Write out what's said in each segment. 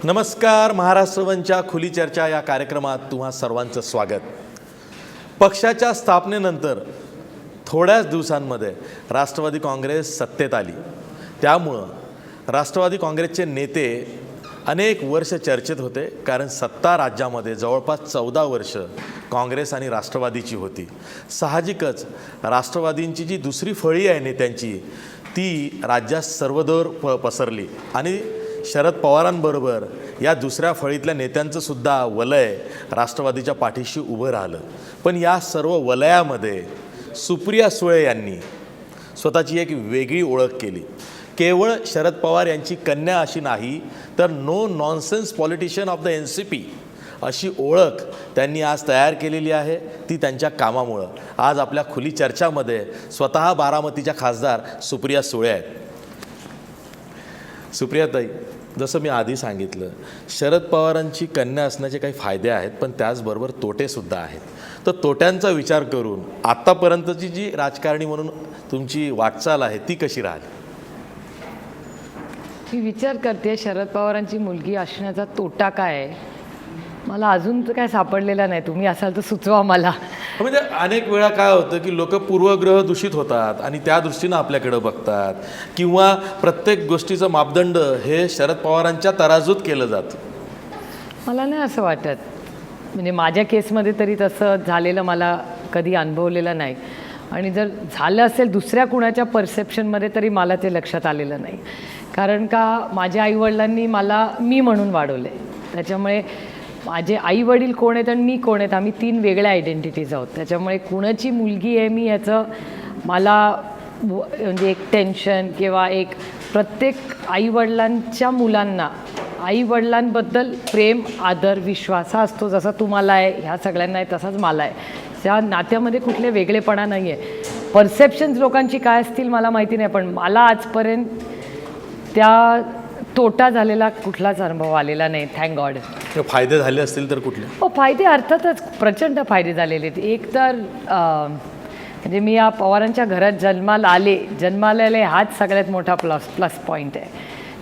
नमस्कार. महाराष्ट्र वनच्या खुली चर्चा या कार्यक्रमात तुम्हा सर्वांचं स्वागत. पक्षाच्या स्थापनेनंतर थोड्याच दिवसांमध्ये राष्ट्रवादी काँग्रेस सत्तेत आली. त्यामुळं राष्ट्रवादी काँग्रेसचे नेते अनेक वर्ष चर्चेत होते, कारण सत्ता राज्यामध्ये जवळपास 14 वर्ष काँग्रेस आणि राष्ट्रवादीची होती. साहजिकच राष्ट्रवादींची जी दुसरी फळी आहे नेत्यांची ती राज्यात सर्वदूर पसरली आणि शरद पवारांबरोबर या दुसऱ्या फळीतल्या नेत्यांचंसुद्धा वलय राष्ट्रवादीच्या पाठीशी उभं राहिलं. पण या सर्व वलयामध्ये सुप्रिया सुळे यांनी स्वतःची एक वेगळी ओळख केली. केवळ शरद पवार यांची कन्या अशी नाही, तर no nonsense politician of the NCP अशी ओळख त्यांनी आज तयार केलेली आहे. ती त्यांच्या कामामुळं. आज आपल्या खुली चर्चामध्ये स्वतः बारामतीच्या खासदार सुप्रिया सुळे आहेत. सुप्रियाताई, जसं मी आधी सांगितलं, शरद पवारांची कन्या असण्याचे काही फायदे आहेत, पण त्याचबरोबर तोटेसुद्धा आहेत. तर तोट्यांचा विचार करून आत्तापर्यंतची जी राजकारणी म्हणून तुमची वाटचाल आहे ती कशी राहिली? मी विचार करते शरद पवारांची मुलगी असण्याचा तोटा काय आहे. मला अजून तर काय सापडलेला नाही. तुम्ही असाल तर सुचवा मला. म्हणजे अनेक वेळा काय होतं की लोक पूर्वग्रह दूषित होतात आणि त्या दृष्टीनं आपल्याकडे बघतात, किंवा प्रत्येक गोष्टीचं मापदंड हे शरद पवारांच्या तराजूत केलं जातं. मला नाही असं वाटत. म्हणजे माझ्या केसमध्ये तरी तसं झालेलं मला कधी अनुभवलेलं नाही. आणि जर झालं असेल दुसऱ्या कुणाच्या परसेप्शनमध्ये तरी मला ते लक्षात आलेलं नाही. कारण का माझ्या आईवडिलांनी मला मी म्हणून वाढवलं आहे. त्याच्यामुळे माझे आईवडील कोण आहेत आणि मी कोण आहेत, आम्ही 3 वेगळ्या आयडेंटिटीज आहोत. त्याच्यामुळे कुणाची मुलगी आहे मी याचं मला म्हणजे एक टेन्शन किंवा एक प्रत्येक आईवडिलांच्या मुलांना आईवडिलांबद्दल प्रेम, आदर, विश्वास हा असतो. जसा तुम्हाला आहे, ह्या सगळ्यांना आहे, तसाच मला आहे. त्या नात्यामध्ये कुठले वेगळेपणा नाही आहे. परसेप्शन्स लोकांची काय असतील मला माहिती नाही, पण मला आजपर्यंत त्या तोटा झालेला कुठलाच अनुभव आलेला नाही. Thank God. फायदे झाले असतील तर कुठले? हो, फायदे अर्थातच प्रचंड फायदे झालेले आहेत. एक तर म्हणजे मी या पवारांच्या घरात जन्माला आले हाच सगळ्यात मोठा प्लस पॉईंट आहे.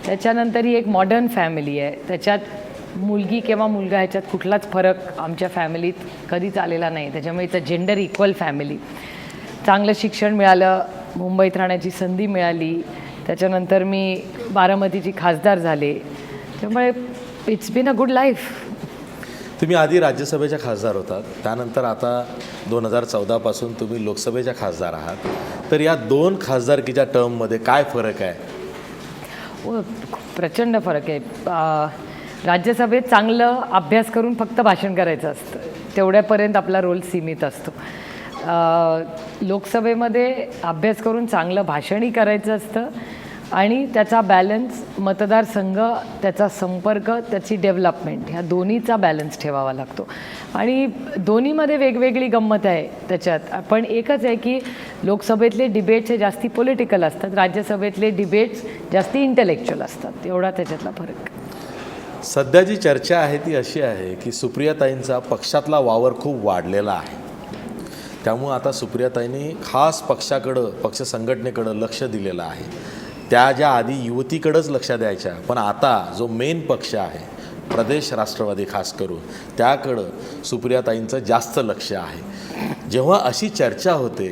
त्याच्यानंतर ही एक मॉडर्न फॅमिली आहे. त्याच्यात मुलगी किंवा मुलगा ह्याच्यात कुठलाच फरक आमच्या फॅमिलीत कधीच आलेला नाही. त्याच्यामुळे इथं जेंडर इक्वल फॅमिली. चांगलं शिक्षण मिळालं, मुंबईत राहण्याची संधी मिळाली. त्याच्यानंतर मी बारामतीची खासदार झाले. त्यामुळे it's been a good life. तुम्ही आधी राज्यसभेच्या खासदार होतात, त्यानंतर आता 2014 तुम्ही लोकसभेच्या खासदार आहात. तर या 2 खासदारकीच्या टर्ममध्ये काय फरक आहे? प्रचंड फरक आहे. राज्यसभेत चांगलं अभ्यास करून फक्त भाषण करायचं असतं, तेवढ्यापर्यंत आपला रोल सीमित असतो. लोकसभेमध्ये अभ्यास करून चांगलं भाषणही करायचं असतं आणि त्याचा बॅलन्स, मतदारसंघ, त्याचा संपर्क, त्याची डेव्हलपमेंट, ह्या दोन्हीचा बॅलन्स ठेवावा लागतो. आणि दोन्हीमध्ये वेगवेगळी गंमत आहे त्याच्यात. पण एकच आहे की लोकसभेतले डिबेट्स हे जास्ती पॉलिटिकल असतात, राज्यसभेतले डिबेट्स जास्ती इंटेलेक्च्युअल असतात. एवढा त्याच्यातला फरक. सध्या जी चर्चा आहे ती अशी आहे की सुप्रियाताईंचा पक्षातला वावर खूप वाढलेला आहे. त्यामुळं आता सुप्रियाताईंनी खास पक्षाकडं, पक्ष संघटनेकडं लक्ष दिलेलं आहे. त्या ज्या आधी युवतीकडंच लक्ष द्यायच्या, पण आता जो मेन पक्ष आहे प्रदेश राष्ट्रवादी खास करून, त्याकडं सुप्रियाताईंचं जास्त लक्ष आहे. जेव्हा अशी चर्चा होते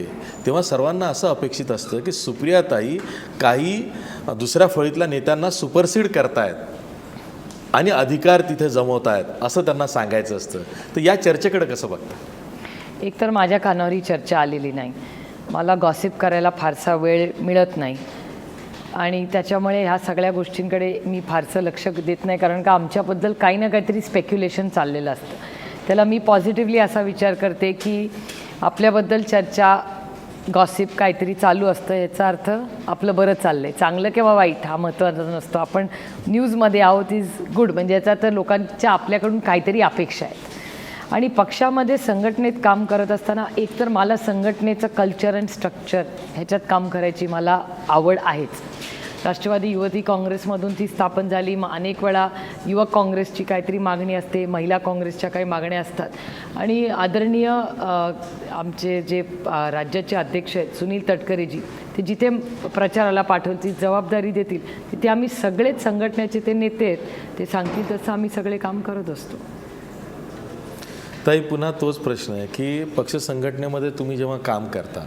तेव्हा सर्वांना असं अपेक्षित असतं की सुप्रियाताई काही दुसऱ्या फळीतल्या नेत्यांना सुपरसीड करतायत आणि अधिकार तिथे जमवत आहेत असं त्यांना सांगायचं असतं. तर या चर्चेकडे कसं बघता? एक तर माझ्या कानावर ही चर्चा आलेली नाही. मला गॉसिप करायला फारसा वेळ मिळत नाही आणि त्याच्यामुळे ह्या सगळ्या गोष्टींकडे मी फारसं लक्ष देत नाही. कारण का आमच्याबद्दल काही ना काहीतरी स्पेक्युलेशन चाललेलं असतं. त्याला मी पॉझिटिव्हली असा विचार करते की आपल्याबद्दल चर्चा, गॉसिप काहीतरी चालू असतं, याचा अर्थ आपलं बरं चाललं आहे. चांगलं किंवा वाईट हा महत्त्वाचा नसतो. आपण न्यूजमध्ये आहोत इज गुड, म्हणजे याचा अर्थ लोकांच्या आपल्याकडून काहीतरी अपेक्षा आहेत. आणि पक्षामध्ये संघटनेत काम करत असताना एकतर मला संघटनेचं कल्चर अँड स्ट्रक्चर ह्याच्यात काम करायची मला आवड आहेच. राष्ट्रवादी युवती काँग्रेसमधून ती स्थापन झाली. मग अनेक वेळा युवक काँग्रेसची काहीतरी मागणी असते, महिला काँग्रेसच्या काही मागण्या असतात आणि आदरणीय आमचे जे राज्याचे अध्यक्ष आहेत सुनील तटकरेजी, ते जिथे प्रचाराला पाठवतील, जबाबदारी देतील, तिथे आम्ही सगळेच संघटनेचे ते नेते आहेत, ते सांगतील तसं आम्ही सगळे काम करत असतो. ताई, पुन्हा तोच प्रश्न आहे की पक्ष संघटनेमध्ये तुम्ही जेव्हा काम करता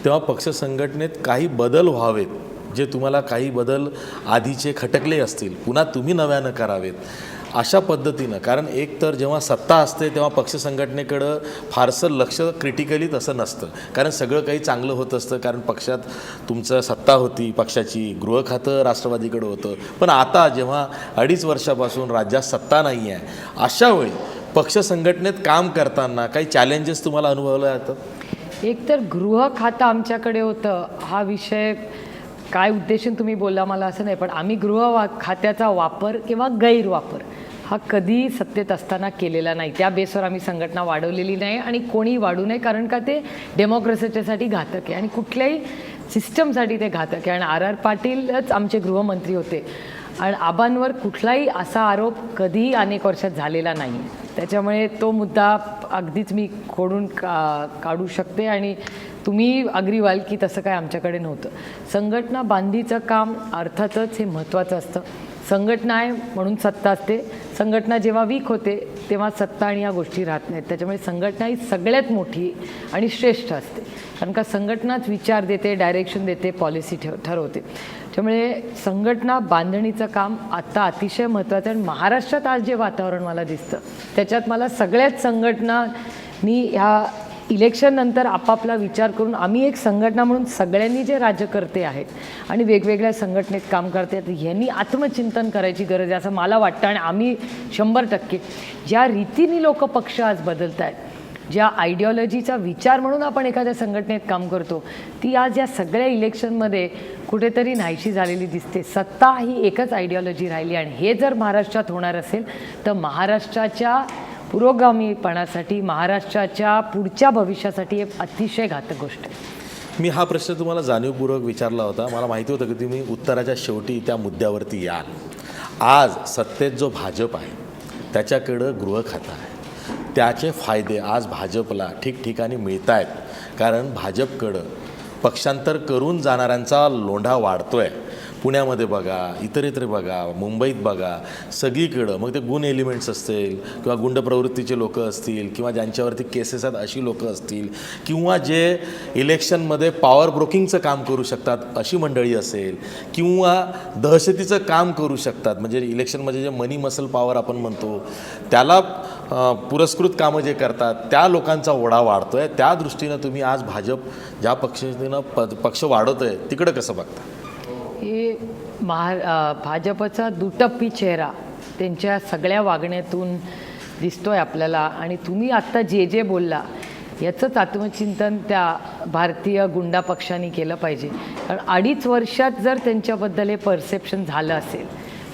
तेव्हा पक्ष संघटनेत काही बदल व्हावेत, जे तुम्हाला काही बदल आधीचे खटकले असतील पुन्हा तुम्ही नव्यानं करावेत अशा पद्धतीनं. कारण एक तर जेव्हा सत्ता असते तेव्हा पक्ष संघटनेकडं फारसं लक्ष क्रिटिकली तसं नसतं, कारण सगळं काही चांगलं होत असतं, कारण पक्षात तुमचं सत्ता होती, पक्षाची गृह खातं राष्ट्रवादीकडं होतं. पण आता जेव्हा 2.5 वर्षापासून राज्यात सत्ता नाही आहे, अशावेळी पक्ष संघटनेत काम करताना काही चॅलेंजेस तुम्हाला अनुभवले जातात? एक तर गृह खातं आमच्याकडे होतं, हा विषय काय उद्देशून तुम्ही बोलला मला असं नाही, पण आम्ही खात्याचा वापर किंवा गैरवापर हा कधी सत्तेत असताना केलेला नाही. त्या बेसवर आम्ही संघटना वाढवलेली नाही आणि कोणी वाढू नये, कारण का ते डेमोक्रेसीच्यासाठी घातक आहे आणि कुठल्याही सिस्टमसाठी ते घातक आहे. आणि आर पाटीलच आमचे गृहमंत्री होते आणि आबांवर कुठलाही असा आरोप कधीही अनेक वर्षात झालेला नाही. त्याच्यामुळे तो मुद्दा अगदीच मी खोडून काढू शकते आणि तुम्ही अग्री व्हाल की तसं काय आमच्याकडे नव्हतं. संघटना बांधीचं काम अर्थातच हे महत्त्वाचं असतं. संघटना आहे म्हणून सत्ता असते, संघटना जेव्हा वीक होते तेव्हा सत्ता आणि या गोष्टी राहत नाहीत. त्याच्यामुळे संघटना ही सगळ्यात मोठी आणि श्रेष्ठ असते, कारण का संघटनाच विचार देते, डायरेक्शन देते, पॉलिसी ठरवते. त्यामुळे संघटना बांधणीचं काम आत्ता अतिशय महत्त्वाचं आहे. आणि महाराष्ट्रात आज जे वातावरण मला दिसतं त्याच्यात मला सगळ्याच संघटनांनी ह्या इलेक्शननंतर आपापला विचार करून, आम्ही एक संघटना म्हणून सगळ्यांनी जे राज्यकर्ते आहेत आणि वेगवेगळ्या संघटनेत काम करतात यांनी आत्मचिंतन करायची गरज आहे असं मला वाटतं. आणि आम्ही 100% ज्या रीतीने लोक पक्ष आज बदलत आहेत, ज्या आयडिओलॉजीचा विचार म्हणून आपण एखाद्या संघटनेत काम करतो, ती आज या सगळ्या इलेक्शनमध्ये कुठेतरी नाहीशी झालेली दिसते. सत्ता ही एकच आयडिओलॉजी राहिली आणि हे जर महाराष्ट्रात होणार असेल तर महाराष्ट्राच्या पुरोगामीपणासाठी, महाराष्ट्राच्या पुढच्या भविष्यासाठी एक अतिशय घातक गोष्ट आहे. मी हा प्रश्न तुम्हाला जाणीवपूर्वक विचारला होता. मला माहिती होतं की तुम्ही उत्तराच्या शेवटी त्या मुद्द्यावरती याल. आज सत्तेत जो भाजप आहे त्याच्याकडं गृह खातं आहे, त्याचे फायदे आज भाजपला ठिकठिकाणी मिळत आहेत, कारण भाजपकडं पक्षांतर करून जाणाऱ्यांचा लोंढा वाढतो आहे. पुण्यामध्ये बघा, इतरत्र बघा, मुंबईत बघा, सगळीकडं. मग ते गुण एलिमेंट्स असतील किंवा गुंड प्रवृत्तीचे लोक असतील किंवा ज्यांच्यावरती केसेस आहेत अशी लोकं असतील किंवा जे इलेक्शनमध्ये पॉवर ब्रोकिंगचं काम करू शकतात अशी मंडळी असेल किंवा दहशतीचं काम करू शकतात, म्हणजे इलेक्शनमध्ये जे मनी मसल पॉवर आपण म्हणतो त्याला पुरस्कृत कामं जे करतात त्या लोकांचा ओढा वाढतो आहे. त्या दृष्टीनं तुम्ही आज भाजप ज्या पक्षानं पक्ष वाढवतो आहे तिकडं कसं बघता? हे भाजपचा दुटप्पी चेहरा त्यांच्या सगळ्या वागण्यातून दिसतोय आपल्याला. आणि तुम्ही आत्ता जे जे बोलला याचंच आत्मचिंतन त्या भारतीय गुंडा पक्षांनी केलं पाहिजे. कारण 2.5 वर्षात जर त्यांच्याबद्दल हे परसेप्शन झालं असेल,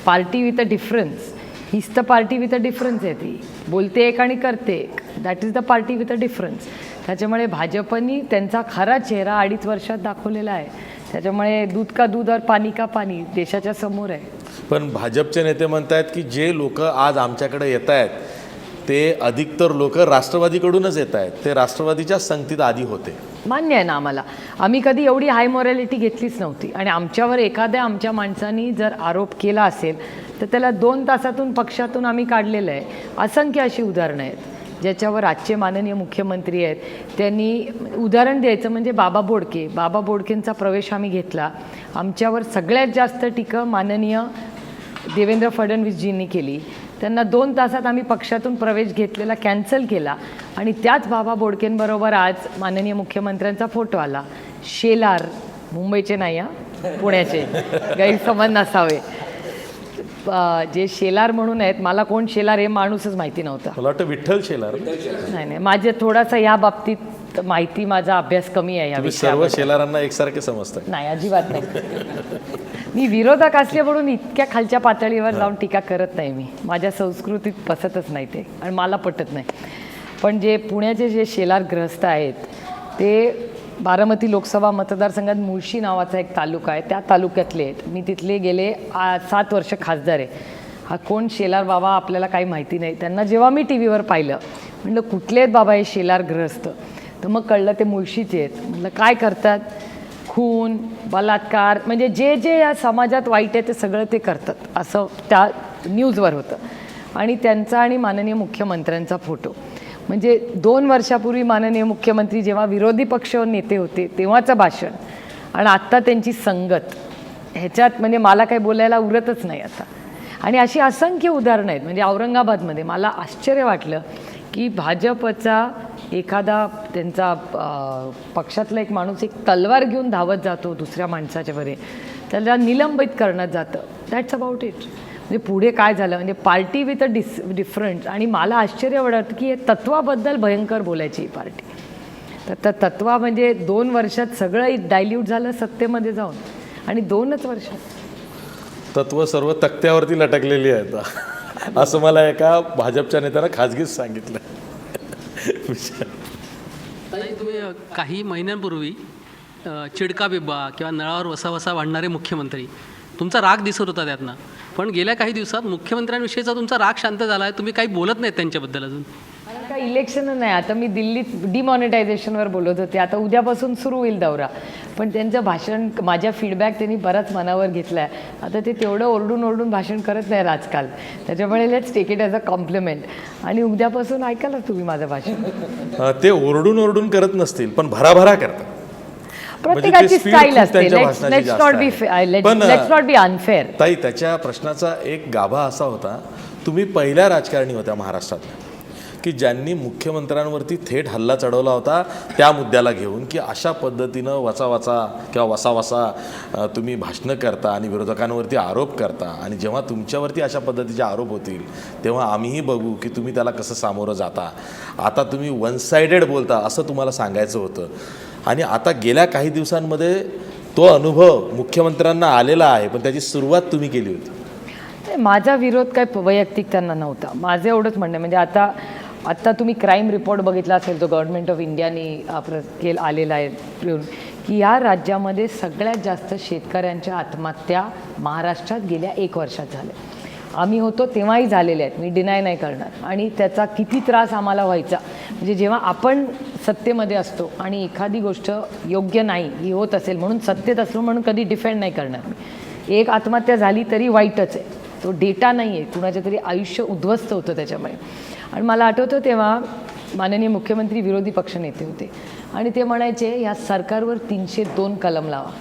पार्टी विथ अ डिफरन्स, हीच तर पार्टी विथ अ डिफरन्स आहे. ती बोलते एक आणि करते एक, that is the party with a difference. त्याच्यामुळे भाजपनी त्यांचा खरा चेहरा 2.5 वर्षात दाखवलेला आहे. त्याच्यामुळे दूध का दूध और पाणी का पाणी देशाच्या समोर आहे. पण भाजपचे नेते म्हणतात की जे लोक आज आमच्याकडे येत आहेत ते अधिकतर लोक राष्ट्रवादीकडूनच येत आहेत, ते राष्ट्रवादीच्या संगतीत आधी होते. मान्य आहे ना आम्हाला, आम्ही कधी एवढी हाय मॉरॅलिटी घेतलीच नव्हती. आणि आमच्यावर एखाद्या आमच्या माणसानी जर आरोप केला असेल तर त्याला 2 तासातून पक्षातून आम्ही काढलेलं आहे. असंख्य अशी उदाहरणं आहेत ज्याच्यावर आजचे माननीय मुख्यमंत्री आहेत. त्यांनी उदाहरण द्यायचं म्हणजे बाबा बोडकेंचा प्रवेश आम्ही घेतला. आमच्यावर सगळ्यात जास्त टीका माननीय देवेंद्र फडणवीसजींनी केली. त्यांना 2 तासात आम्ही पक्षातून प्रवेश घेतलेला कॅन्सल केला आणि त्याच बाबा बोडकेंबरोबर आज माननीय मुख्यमंत्र्यांचा फोटो आला. शेलार, मुंबईचे नाही हां, पुण्याचे, गैरसमज नसावे. जे शेलार म्हणून आहेत, मला कोण शेलार हे माणूसच माहिती नव्हता. मला वाटतं विठ्ठल शेलार. नाही, माझे थोडासा या बाबतीत माहिती, माझा अभ्यास कमी आहे या सर्व शेलारांना एकसारखे समजतात. नाही, अजिबात नाही. मी विरोधक असले म्हणून इतक्या खालच्या पातळीवर जाऊन टीका करत नाही. मी माझ्या संस्कृतीत बसतच नाही ते आणि मला पटत नाही. पण जे पुण्याचे जे शेलार ग्रस्त आहेत ते बारामती लोकसभा मतदारसंघात मुळशी नावाचा एक तालुका आहे, त्या तालुक्यातले आहेत. मी तिथले गेले 7 वर्ष खासदार आहे. हा कोण शेलार बाबा आपल्याला काही माहिती नाही. त्यांना जेव्हा मी टी व्हीवर पाहिलं, म्हटलं कुठले आहेत बाबा हे शेलार गृहस्थ, तर मग कळलं ते मुळशीचे आहेत. म्हटलं काय करतात, खून, बलात्कार, म्हणजे जे जे या समाजात वाईट आहे ते सगळं ते करतात, असं त्या न्यूजवर होतं. आणि त्यांचा आणि माननीय मुख्यमंत्र्यांचा फोटो, म्हणजे 2 वर्षापूर्वी माननीय मुख्यमंत्री जेव्हा विरोधी पक्ष नेते होते तेव्हाचं भाषण आणि आत्ता त्यांची संगत, ह्याच्यात म्हणजे मला काही बोलायला उरतच नाही आता. आणि अशी असंख्य उदाहरणं आहेत. म्हणजे औरंगाबादमध्ये मला आश्चर्य वाटलं की भाजपचा एखादा त्यांचा पक्षातला एक माणूस एक तलवार घेऊन धावत जातो दुसऱ्या माणसाच्या बरे, त्याला निलंबित करण्यात जातं. That's about it. म्हणजे पुढे काय झालं, म्हणजे पार्टी विथ अ डिफरंट. आणि मला आश्चर्य वाटतं की हे तत्वाबद्दल भयंकर बोलायची ही पार्टी. तर तत्वा म्हणजे 2 वर्षात सगळं डायल्यूट झालं सत्तेमध्ये जाऊन, आणि 2च वर्षात तत्व सर्व तक्त्यावरती लटकलेली आहेत असं मला एका भाजपच्या नेत्यानं खाजगीच सांगितलं. ताई, तुम्ही काही महिन्यांपूर्वी चिडका बिब्बा किंवा नळावर वसा वसा वाढणारे मुख्यमंत्री, तुमचा राग दिसत होता त्यातनं. पण गेल्या काही दिवसात मुख्यमंत्र्यांविषयीचा तुमचा राग शांत झाला आहे, तुम्ही काही बोलत नाहीत त्यांच्याबद्दल अजून. मला काय इलेक्शन नाही. आता मी दिल्लीत डिमॉनिटायझेशनवर बोलत होते, आता उद्यापासून सुरू होईल दौरा. पण त्यांचं भाषण, माझ्या फीडबॅक त्यांनी बराच मनावर घेतला आहे. आता ते तेवढं ओरडून ओरडून भाषण करत नाही आजकाल, त्याच्यामुळे let's take it as a compliment. आणि उद्यापासून ऐकाल तुम्ही माझं भाषण. ते ओरडून ओरडून करत नसतील, पण भराभरा करतात. प्रत्येकाची स्टाईल असते. Let's not be unfair. ताई, त्याच्या प्रश्नाचा एक गाभा असा होता, तुम्ही पहिल्या राजकारणी होत्या महाराष्ट्रातल्या की ज्यांनी मुख्यमंत्र्यांवरती थेट हल्ला चढवला होता त्या मुद्द्याला घेऊन, की अशा पद्धतीनं वचावचा किंवा वसावसा तुम्ही भाषणं करता आणि विरोधकांवरती आरोप करता, आणि जेव्हा तुमच्यावरती अशा पद्धतीचे आरोप होतील तेव्हा आम्हीही बघू की तुम्ही त्याला कसं सामोरं जाता. आता तुम्ही वन सायडेड बोलता असं तुम्हाला सांगायचं होतं. आणि आता गेल्या काही दिवसांमध्ये तो अनुभव मुख्यमंत्र्यांना आलेला आहे, पण त्याची सुरुवात तुम्ही केली होती. माझा विरोध काय वैयक्तिक त्यांना नव्हता. माझं एवढंच म्हणणं आहे, म्हणजे आता तुम्ही क्राईम रिपोर्ट बघितला असेल, जो गव्हर्नमेंट ऑफ इंडियानी आलेला आहे, की या राज्यामध्ये सगळ्यात जास्त शेतकऱ्यांच्या आत्महत्या महाराष्ट्रात गेल्या 1 वर्षात झाल्या. आम्ही होतो तेव्हाही झालेले आहेत, मी डिनाय नाही करणार. आणि त्याचा किती त्रास आम्हाला व्हायचा, म्हणजे जेव्हा आपण सत्तेमध्ये असतो आणि एखादी गोष्ट योग्य नाही ही होत असेल, म्हणून सत्तेत असलो म्हणून कधी डिफेंड नाही करणार मी. एक आत्महत्या झाली तरी वाईटच आहे, तो डेटा नाही आहे, कुणाच्या तरी आयुष्य उद्ध्वस्त होतं त्याच्यामुळे. आणि मला आठवतं तेव्हा माननीय मुख्यमंत्री विरोधी पक्षनेते होते आणि ते म्हणायचे या सरकारवर 302 कलम लावा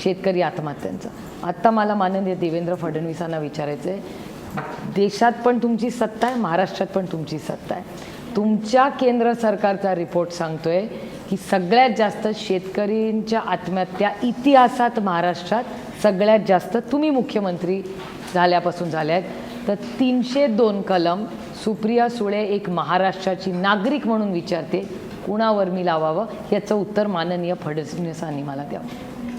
शेतकरी आत्महत्यांचा. आत्ता मला माननीय देवेंद्र फडणवीसांना विचारायचं आहे, देशात पण तुमची सत्ता आहे, महाराष्ट्रात पण तुमची सत्ता आहे. तुमच्या केंद्र सरकारचा रिपोर्ट सांगतोय की सगळ्यात जास्त शेतकऱ्यांच्या आत्महत्या इतिहासात महाराष्ट्रात सगळ्यात जास्त तुम्ही मुख्यमंत्री झाल्यापासून झाल्या आहेत. तर 302 कलम सुप्रिया सुळे एक महाराष्ट्राची नागरिक म्हणून विचारते, कुणावर मी लावावं, याचं उत्तर माननीय फडणवीसांनी मला द्यावं.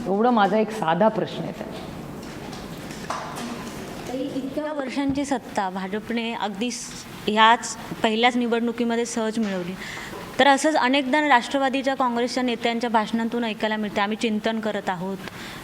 एवढं माझा एक साधा प्रश्न आहे. इतक्या वर्षांची सत्ता भाजपने अगदी ह्याच पहिल्याच निवडणुकीमध्ये सहज मिळवली. तर असंच अनेकदा राष्ट्रवादीच्या काँग्रेसच्या नेत्यांच्या भाषणातून ऐकायला मिळते, आम्ही चिंतन करत आहोत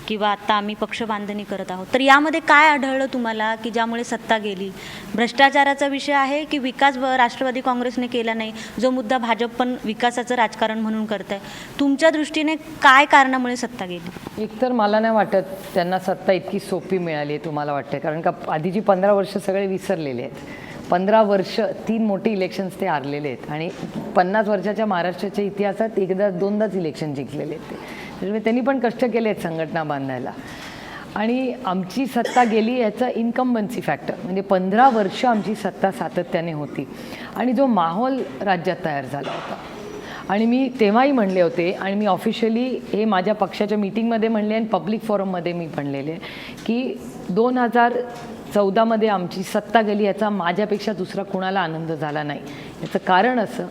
किंवा आता आम्ही पक्षबांधणी करत आहोत. तर यामध्ये काय आढळलं तुम्हाला की ज्यामुळे सत्ता गेली? भ्रष्टाचाराचा विषय आहे की विकास राष्ट्रवादी काँग्रेसने केला नाही, जो मुद्दा भाजप पण विकासाचं राजकारण म्हणून करत आहे? तुमच्या दृष्टीने काय कारणामुळे सत्ता गेली? एकतर मला नाही वाटत त्यांना सत्ता इतकी सोपी मिळाली आहे तुम्हाला वाटते, कारण का आधीची 15 वर्ष सगळे विसरलेले आहेत. 15 वर्ष 3 मोठी इलेक्शन्स ते हारलेले आहेत आणि 50 वर्षाच्या महाराष्ट्राच्या इतिहासात एकदा 2दाच इलेक्शन जिंकलेले आहेत. त्याच्यामुळे त्यांनी पण कष्ट केले आहेत संघटना बांधायला. आणि आमची सत्ता गेली याचा इन्कम्बन्सी फॅक्टर, म्हणजे 15 वर्ष आमची सत्ता सातत्याने होती आणि जो माहोल राज्यात तयार झाला होता. आणि मी तेव्हाही म्हणले होते आणि मी ऑफिशियली हे माझ्या पक्षाच्या मीटिंगमध्ये म्हणले आणि पब्लिक फोरममध्ये मी म्हणलेले की 2014मध्ये आमची सत्ता गेली याचा माझ्यापेक्षा दुसरा कुणाला आनंद झाला नाही. याचं कारण असं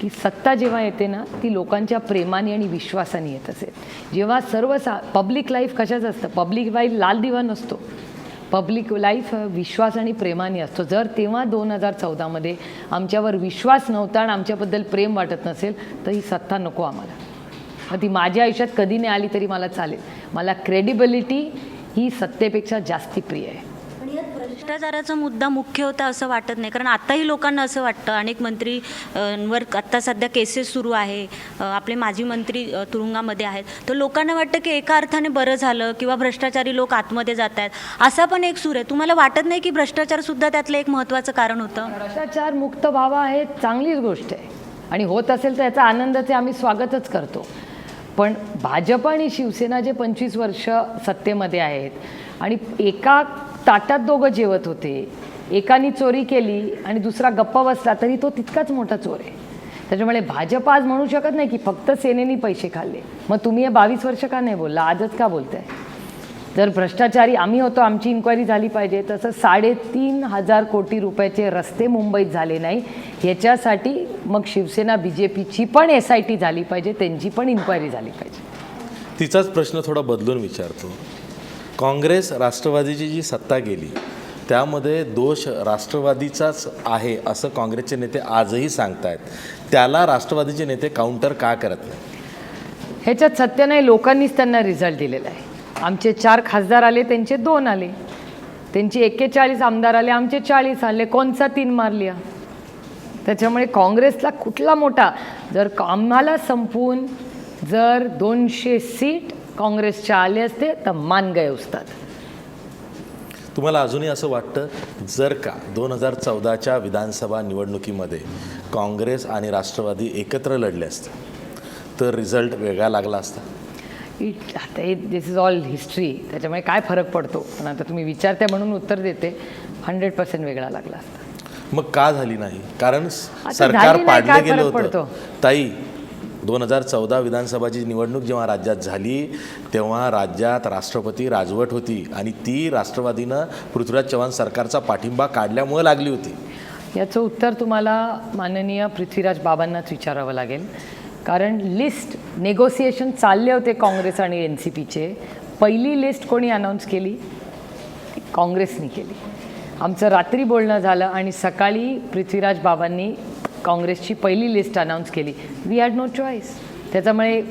की सत्ता जेव्हा येते ना ती लोकांच्या प्रेमाने आणि विश्वासाने येत असेल. जेव्हा पब्लिक लाईफ कशाचं असतं, पब्लिक लाईफ लाल दिवा नसतो, पब्लिक लाईफ विश्वास आणि प्रेमाने असतो. जर तेव्हा 2014मध्ये आमच्यावर विश्वास नव्हता आणि आमच्याबद्दल प्रेम वाटत नसेल तर ही सत्ता नको आम्हाला. मग ती माझ्या आयुष्यात कधी नाही आली तरी मला चालेल. मला क्रेडिबिलिटी ही सत्तेपेक्षा जास्ती प्रिय आहे. पण यात भ्रष्टाचाराचा मुद्दा मुख्य होता असं वाटत नाही, कारण आताही लोकांना असं वाटतं. अनेक मंत्री वर आत्ता सध्या केसेस सुरू आहे, आपले माजी मंत्री तुरुंगामध्ये आहेत, तर लोकांना वाटतं की एका अर्थाने बरं झालं किंवा भ्रष्टाचारी लोक आतमध्ये जात आहेत, असा पण एक सूर आहे. तुम्हाला वाटत नाही की भ्रष्टाचारसुद्धा त्यातलं एक महत्त्वाचं कारण होतं? भ्रष्टाचार मुक्त व्हावा हे चांगलीच गोष्ट आहे आणि होत असेल तर याचा आनंदाचे आम्ही स्वागतच करतो. पण भाजप आणि शिवसेना जे 25 वर्ष सत्तेमध्ये आहेत आणि एका ताटात दोघं जेवत होते, एकानी चोरी केली आणि दुसरा गप्पा बसला तरी तो तितकाच मोठा चोर आहे. त्याच्यामुळे भाजप आज म्हणू शकत नाही की फक्त सेनेनी पैसे खाल्ले. मग तुम्ही हे 22 वर्ष का नाही बोलला, आजच का बोलताय? जर भ्रष्टाचारी आम्ही होतो, आमची इन्क्वायरी झाली पाहिजे. तसं 3,500 कोटी रुपयाचे रस्ते मुंबईत झाले नाही, ह्याच्यासाठी मग शिवसेना BJPची पण SIT झाली पाहिजे, त्यांची पण इन्क्वायरी झाली पाहिजे. तिचाच प्रश्न थोडा बदलून विचारतो. काँग्रेस राष्ट्रवादीची जी सत्ता गेली त्यामध्ये दोष राष्ट्रवादीचाच आहे असं काँग्रेसचे नेते आजही सांगतायत. त्याला राष्ट्रवादीचे नेते काउंटर का करत नाही? ह्याच्यात सत्य नाही, लोकांनीच त्यांना रिझल्ट दिलेला आहे. आमचे 4 खासदार आले, त्यांचे 2 आले. त्यांचे 41 आमदार आले, आमचे 40 आले. कोणचा 3 मारलिया? त्याच्यामुळे काँग्रेसला कुठला मोठा, जर आम्हाला संपवून जर 200 सीट काँग्रेसच्या आले असते तर मान गए उस्ताद. तुम्हाला अजूनही असं वाटतं जर का 2014च्या विधानसभा निवडणुकीमध्ये काँग्रेस आणि राष्ट्रवादी एकत्र लढले असते तर रिझल्ट वेगळा लागला असता? आता हे दिस इज ऑल हिस्ट्री, त्याच्यामुळे काय फरक पडतो? पण आता तुम्ही विचारते म्हणून उत्तर देते, 100% वेगळा लागला असता. मग का झाली नाही? कारण झाली सरकार नाही, पाडलं काय गेलं फरक होतं. पडतो? ताई, 2014 विधानसभाची निवडणूक जेव्हा राज्यात झाली तेव्हा राज्यात राष्ट्रपती राजवट होती आणि ती राष्ट्रवादीनं पृथ्वीराज चव्हाण सरकारचा पाठिंबा काढल्यामुळे लागली होती. याचं उत्तर तुम्हाला माननीय पृथ्वीराज बाबांनाच विचारावं लागेल. कारण लिस्ट नेगोसिएशन चालले होते काँग्रेस आणि NCPचे. पहिली लिस्ट कोणी अनाऊन्स केली? काँग्रेसनी केली. आमचं रात्री बोलणं झालं आणि सकाळी पृथ्वीराज बाबांनी काँग्रेसची पहिली लिस्ट अनाऊन्स केली. We had no choice. त्याच्यामुळे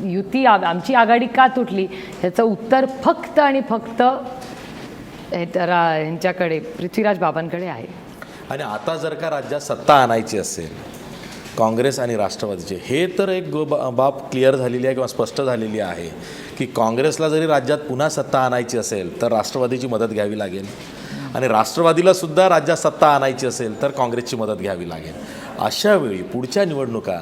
युती आमची आघाडी का तुटली ह्याचं उत्तर फक्त आणि फक्त ह्यांच्याकडे, पृथ्वीराज बाबांकडे आहे. आणि आता जर का राज्यात सत्ता आणायची असेल काँग्रेस आणि राष्ट्रवादीचे, हे तर एक बाब क्लिअर झालेली आहे किंवा स्पष्ट झालेली आहे की काँग्रेसला जरी राज्यात पुन्हा सत्ता आणायची असेल तर राष्ट्रवादीची मदत घ्यावी लागेल आणि राष्ट्रवादीला सुद्धा राज्यात सत्ता आणायची असेल तर काँग्रेसची मदत घ्यावी लागेल. अशा वेळी पुढच्या निवडणुका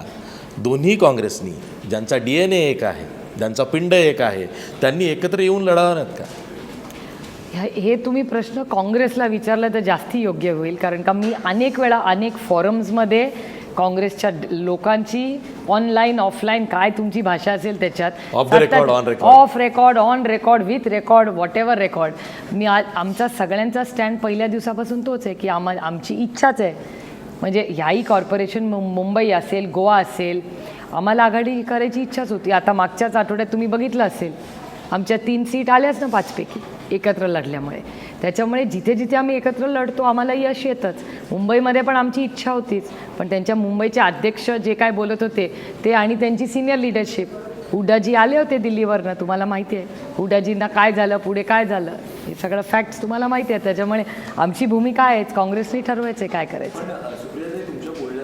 दोन्ही काँग्रेसनी, ज्यांचा DNA एक आहे, ज्यांचा पिंड एक आहे, त्यांनी एकत्र येऊन लढावं नाहीत का? हे तुम्ही प्रश्न काँग्रेसला विचारला तर जास्ती योग्य होईल. कारण का मी अनेक वेळा अनेक फॉरम्समध्ये काँग्रेसच्या लोकांची ऑनलाईन ऑफलाईन काय तुमची भाषा असेल त्याच्यात, off the record, on record, off record, on record, with record, whatever record, मी आमचा सगळ्यांचा स्टँड पहिल्या दिवसापासून तोच आहे की आमची इच्छाच आहे, म्हणजे ह्याही कॉर्पोरेशन मुंबई असेल, गोवा असेल, आम्हाला आघाडी करायची इच्छाच होती. आता मागच्याच आठवड्यात तुम्ही बघितलं असेल आमच्या 3 सीट आल्याच ना 5 पैकी एकत्र लढल्यामुळे. त्याच्यामुळे जिथे जिथे आम्ही एकत्र लढतो आम्हाला यश येतंच. मुंबईमध्ये पण आमची इच्छा होतीच, पण त्यांच्या मुंबईचे अध्यक्ष जे काय बोलत होते ते आणि त्यांची सिनियर लिडरशिप, हुडाजी आले होते दिल्लीवरनं, तुम्हाला माहिती आहे हुडाजींना काय झालं, पुढे काय झालं, हे सगळं फॅक्ट्स तुम्हाला माहिती आहे. त्याच्यामुळे आमची भूमिका आहेच, काँग्रेसने ठरवायचं काय करायचं.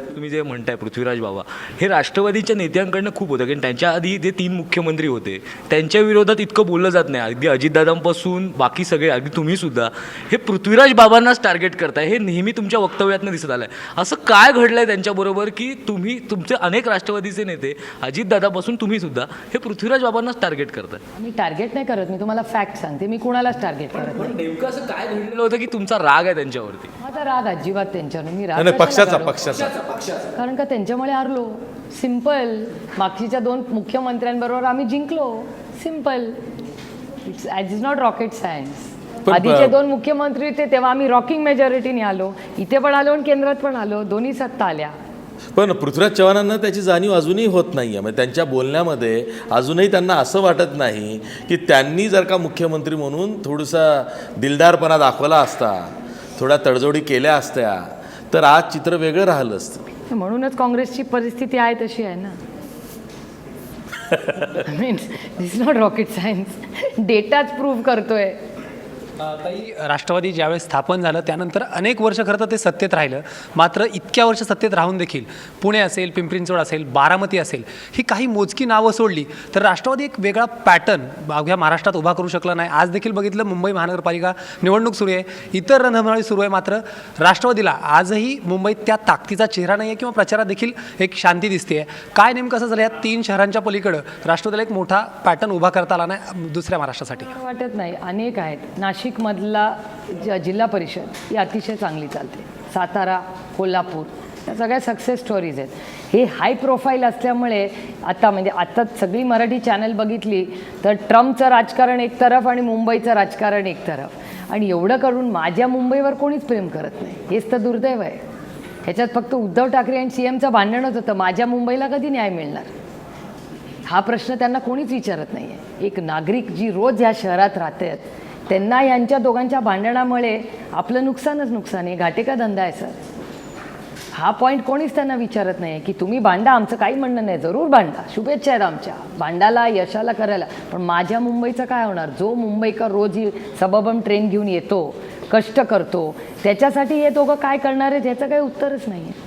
तुम्ही जे म्हणताय पृथ्वीराज बाबा, हे राष्ट्रवादीच्या नेत्यांकडनं खूप होतं, कारण त्यांच्या आधी जे 3 मुख्यमंत्री होते त्यांच्या विरोधात इतकं बोललं जात नाही. अगदी अजितदादांपासून बाकी सगळे, अगदी तुम्हीसुद्धा हे पृथ्वीराज बाबांनाच टार्गेट करताय. हे नेहमी तुमच्या वक्तव्यातनं दिसत आलं आहे. असं काय घडलं आहे त्यांच्याबरोबर की तुम्ही, तुमचे अनेक राष्ट्रवादीचे नेते, अजितदादापासून तुम्हीसुद्धा हे पृथ्वीराज बाबांनाच टार्गेट करताय? मी टार्गेट नाही करत, मी तुम्हाला फॅक्ट सांगते, मी कुणालाच टार्गेट करत नाही. नेमकं असं काय घडलेलं होतं की तुमचा राग आहे त्यांच्यावरती? माझा राग अजिबात त्यांच्यावर, मी राग नाही, कशाला पक्षाचा काढू? कारण का त्यांच्यामुळे हारलो, सिम्पल. मागच्या 2 मुख्यमंत्र्यांबरोबर आम्ही जिंकलो, simple. It's not rocket science. आधीचे 2 मुख्यमंत्री होते तेव्हा आम्ही रॉकिंग मेजॉरिटीने आलो, इथे पण आलो आणि केंद्रात पण आलो, दोन्ही सत्ता आल्या. पण पृथ्वीराज चव्हाणांना त्याची जाणीव अजूनही होत नाही आहे. म्हणजे त्यांच्या बोलण्यामध्ये अजूनही त्यांना असं वाटत नाही की त्यांनी जर का मुख्यमंत्री म्हणून थोडासा दिलदारपणा दाखवला असता, थोड्या तडजोडी केल्या असत्या तर आज चित्र वेगळं राहिलं असतं. म्हणूनच काँग्रेसची परिस्थिती आहे तशी आहे ना. Means this not rocket science, डेटाच प्रूव्ह करतोय. ताई, राष्ट्रवादी ज्यावेळेस स्थापन झालं त्यानंतर अनेक वर्ष खरं तर ते सत्तेत राहिलं. मात्र इतक्या वर्ष सत्तेत राहून देखील पुणे असेल, पिंपरी चिंचवड असेल, बारामती असेल, ही काही मोजकी नावं सोडली तर राष्ट्रवादी एक वेगळा पॅटर्न अवघ्या महाराष्ट्रात उभा करू शकला नाही. आज देखील बघितलं मुंबई महानगरपालिका निवडणूक सुरू आहे, इतर रणधुमाळी सुरू आहे, मात्र राष्ट्रवादीला आजही मुंबईत त्या ताकदीचा चेहरा नाही आहे किंवा प्रचारात देखील एक शांती दिसते. काय नेमकं असं झालं या 3 शहरांच्या पलीकडं राष्ट्रवादीला एक मोठा पॅटर्न उभा करता आला नाही दुसऱ्या महाराष्ट्रासाठी? वाटत नाही. अनेक आहेत. नाशिकमधला जिल्हा परिषद ही अतिशय चांगली चालते. सातारा, कोल्हापूर या सगळ्या सक्सेस स्टोरीज आहेत. हे हाय प्रोफाईल असल्यामुळे आता सगळी मराठी चॅनल बघितली तर ट्रम्पचं राजकारण एक तरफ आणि मुंबईचं राजकारण एक तरफ, आणि एवढं करून माझ्या मुंबईवर कोणीच प्रेम करत नाही. हेच तर दुर्दैव आहे. ह्याच्यात फक्त उद्धव ठाकरे आणि CMचं भांडणच होतं. माझ्या मुंबईला कधी न्याय मिळणार हा प्रश्न त्यांना कोणीच विचारत नाही आहे. एक नागरिक जी रोज ह्या शहरात राहतात त्यांना यांच्या दोघांच्या भांडणामुळे आपलं नुकसानच नुकसान आहे. घाटे का धंदा आहे सर? हा पॉईंट कोणीच त्यांना विचारत नाही की तुम्ही भांडा, आमचं काही म्हणणं नाही, जरूर भांडा, शुभेच्छा आहेत आमच्या भांडाला, यशाला, करायला. पण माझ्या मुंबईचं काय होणार? जो मुंबईकर रोज ही सबअर्बन ट्रेन घेऊन येतो, कष्ट करतो, त्याच्यासाठी हे दोघं काय करणार आहेत ह्याचं काही उत्तरच नाही आहे.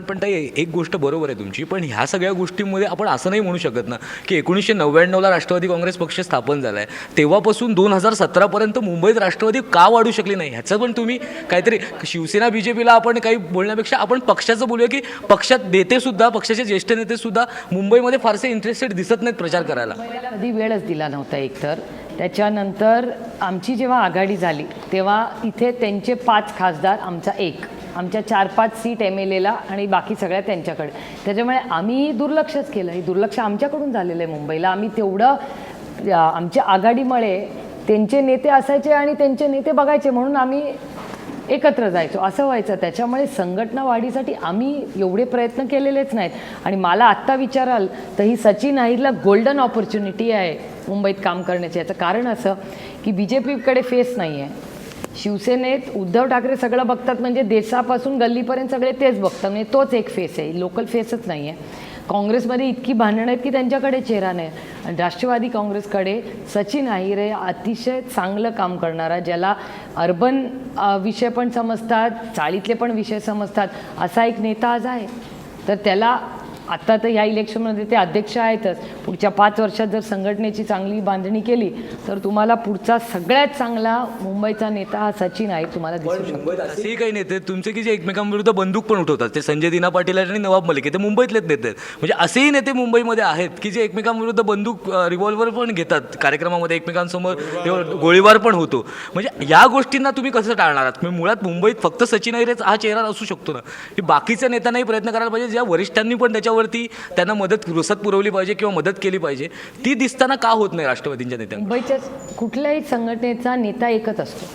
पण ताई, एक गोष्ट बरोबर आहे तुमची, पण ह्या सगळ्या गोष्टींमध्ये आपण असं नाही म्हणू शकत ना की 1999ला राष्ट्रवादी काँग्रेस पक्ष स्थापन झाला आहे, तेव्हापासून 2017पर्यंत मुंबईत राष्ट्रवादी का वाढू शकली नाही ह्याचं पण तुम्ही काहीतरी, शिवसेना BJPला आपण काही बोलण्यापेक्षा आपण पक्षाचं बोलूया की पक्षात नेतेसुद्धा, पक्षाचे ज्येष्ठ नेतेसुद्धा मुंबईमध्ये फारसे इंटरेस्टेड दिसत नाहीत प्रचार करायला. कधी वेळच दिला नव्हता एकतर. त्याच्यानंतर आमची जेव्हा आघाडी झाली तेव्हा इथे त्यांचे 5 खासदार, आमचा 1, आमच्या 4-5 सीट MLAला आणि बाकी सगळ्या त्यांच्याकडे. त्याच्यामुळे आम्ही दुर्लक्षच केलं. हे दुर्लक्ष आमच्याकडून झालेलं आहे मुंबईला. आम्ही तेवढं आमच्या आघाडीमुळे त्यांचे नेते असायचे आणि त्यांचे नेते बघायचे म्हणून आम्ही एकत्र जायचो, असं व्हायचं. त्याच्यामुळे संघटना वाढीसाठी आम्ही एवढे प्रयत्न केलेलेच नाहीत. आणि मला आत्ता विचाराल तर ही सचिन अहिरला गोल्डन ऑपॉर्च्युनिटी आहे मुंबईत काम करण्याची. याचं कारण असं की BJPकडे फेस नाही आहे. शिवसेनेत उद्धव ठाकरे सगळं बघतात, म्हणजे देशापासून गल्लीपर्यंत सगळे तेच बघतात, म्हणजे तोच एक फेस आहे, लोकल फेसच नाही आहे. काँग्रेसमध्ये इतकी भांडणं आहेत की त्यांच्याकडे चेहरा नाही. आणि राष्ट्रवादी काँग्रेसकडे सचिन अहिर हे अतिशय चांगलं काम करणारा, ज्याला अर्बन विषय पण समजतात, चाळीतले पण विषय समजतात, असा एक नेता आज आहे. तर त्याला आता तर ह्या इलेक्शनमध्ये ते अध्यक्ष आहेतच. पुढच्या 5 वर्षात जर संघटनेची चांगली बांधणी केली तर तुम्हाला पुढचा सगळ्यात चांगला मुंबईचा नेता हा सचिन आहे तुम्हाला दिसू शकतो. मुंबईत असेही काही नेते तुमचे की जे एकमेकांविरुद्ध बंदूक पण उठवतात, ते संजय दिना पाटील आणि नवाब मलिक, ते मुंबईतलेच नेते आहेत. म्हणजे असेही नेते मुंबईमध्ये आहेत की जे एकमेकांविरुद्ध बंदूक, रिव्हॉल्वर पण घेतात कार्यक्रमामध्ये, एकमेकांसमोर गोळीबार पण होतो. म्हणजे या गोष्टींना तुम्ही कसं टाळणार आहात? म्हणजे मुळात मुंबईत फक्त सचिन अहिरच हा चेहरा असू शकतो ना, की बाकीच्या नेत्यांनाही प्रयत्न करायला पाहिजे, ज्या वरिष्ठांनी पण त्याच्यावरती त्यांना रसद पुरवली पाहिजे किंवा मदत केली पाहिजे. ती दिसताना का होत नाही राष्ट्रवादीच्या नेत्यांना? मुंबईच्या कुठल्याही संघटनेचा नेता एकच असतो.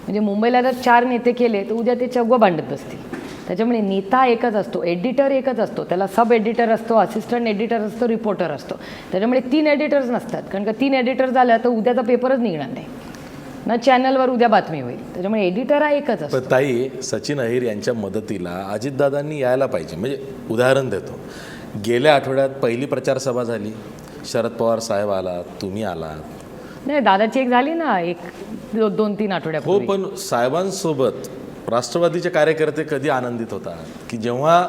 म्हणजे मुंबईला जर 4 नेते केले तर उद्या ते 4 भांडत बसतील. त्याच्यामुळे नेता एकच असतो, एडिटर एकच असतो, त्याला सब एडिटर असतो, असिस्टंट एडिटर असतो, रिपोर्टर असतो. त्याच्यामुळे 3 एडिटर्स नसतात, कारण का 3 एडिटर झालं तर उद्याचा पेपरच निघणार नाही ना, चॅनलवर उद्या बातमी होईल. त्याच्यामुळे एडिटर हा एकच असतो. पण ताई, सचिन अहिर यांच्या मदतीला अजितदादांनी यायला पाहिजे. म्हणजे उदाहरण देतो, गेल्या आठवड्यात पहिली प्रचार सभा झाली, शरद पवार साहेब आलात, तुम्ही आलात. नाही, दादाची एक झाली ना, 2-3 हो, आठवड्यापूर्वी. पण साहेबांसोबत राष्ट्रवादीचे कार्यकर्ते कधी आनंदित होतात की जेव्हा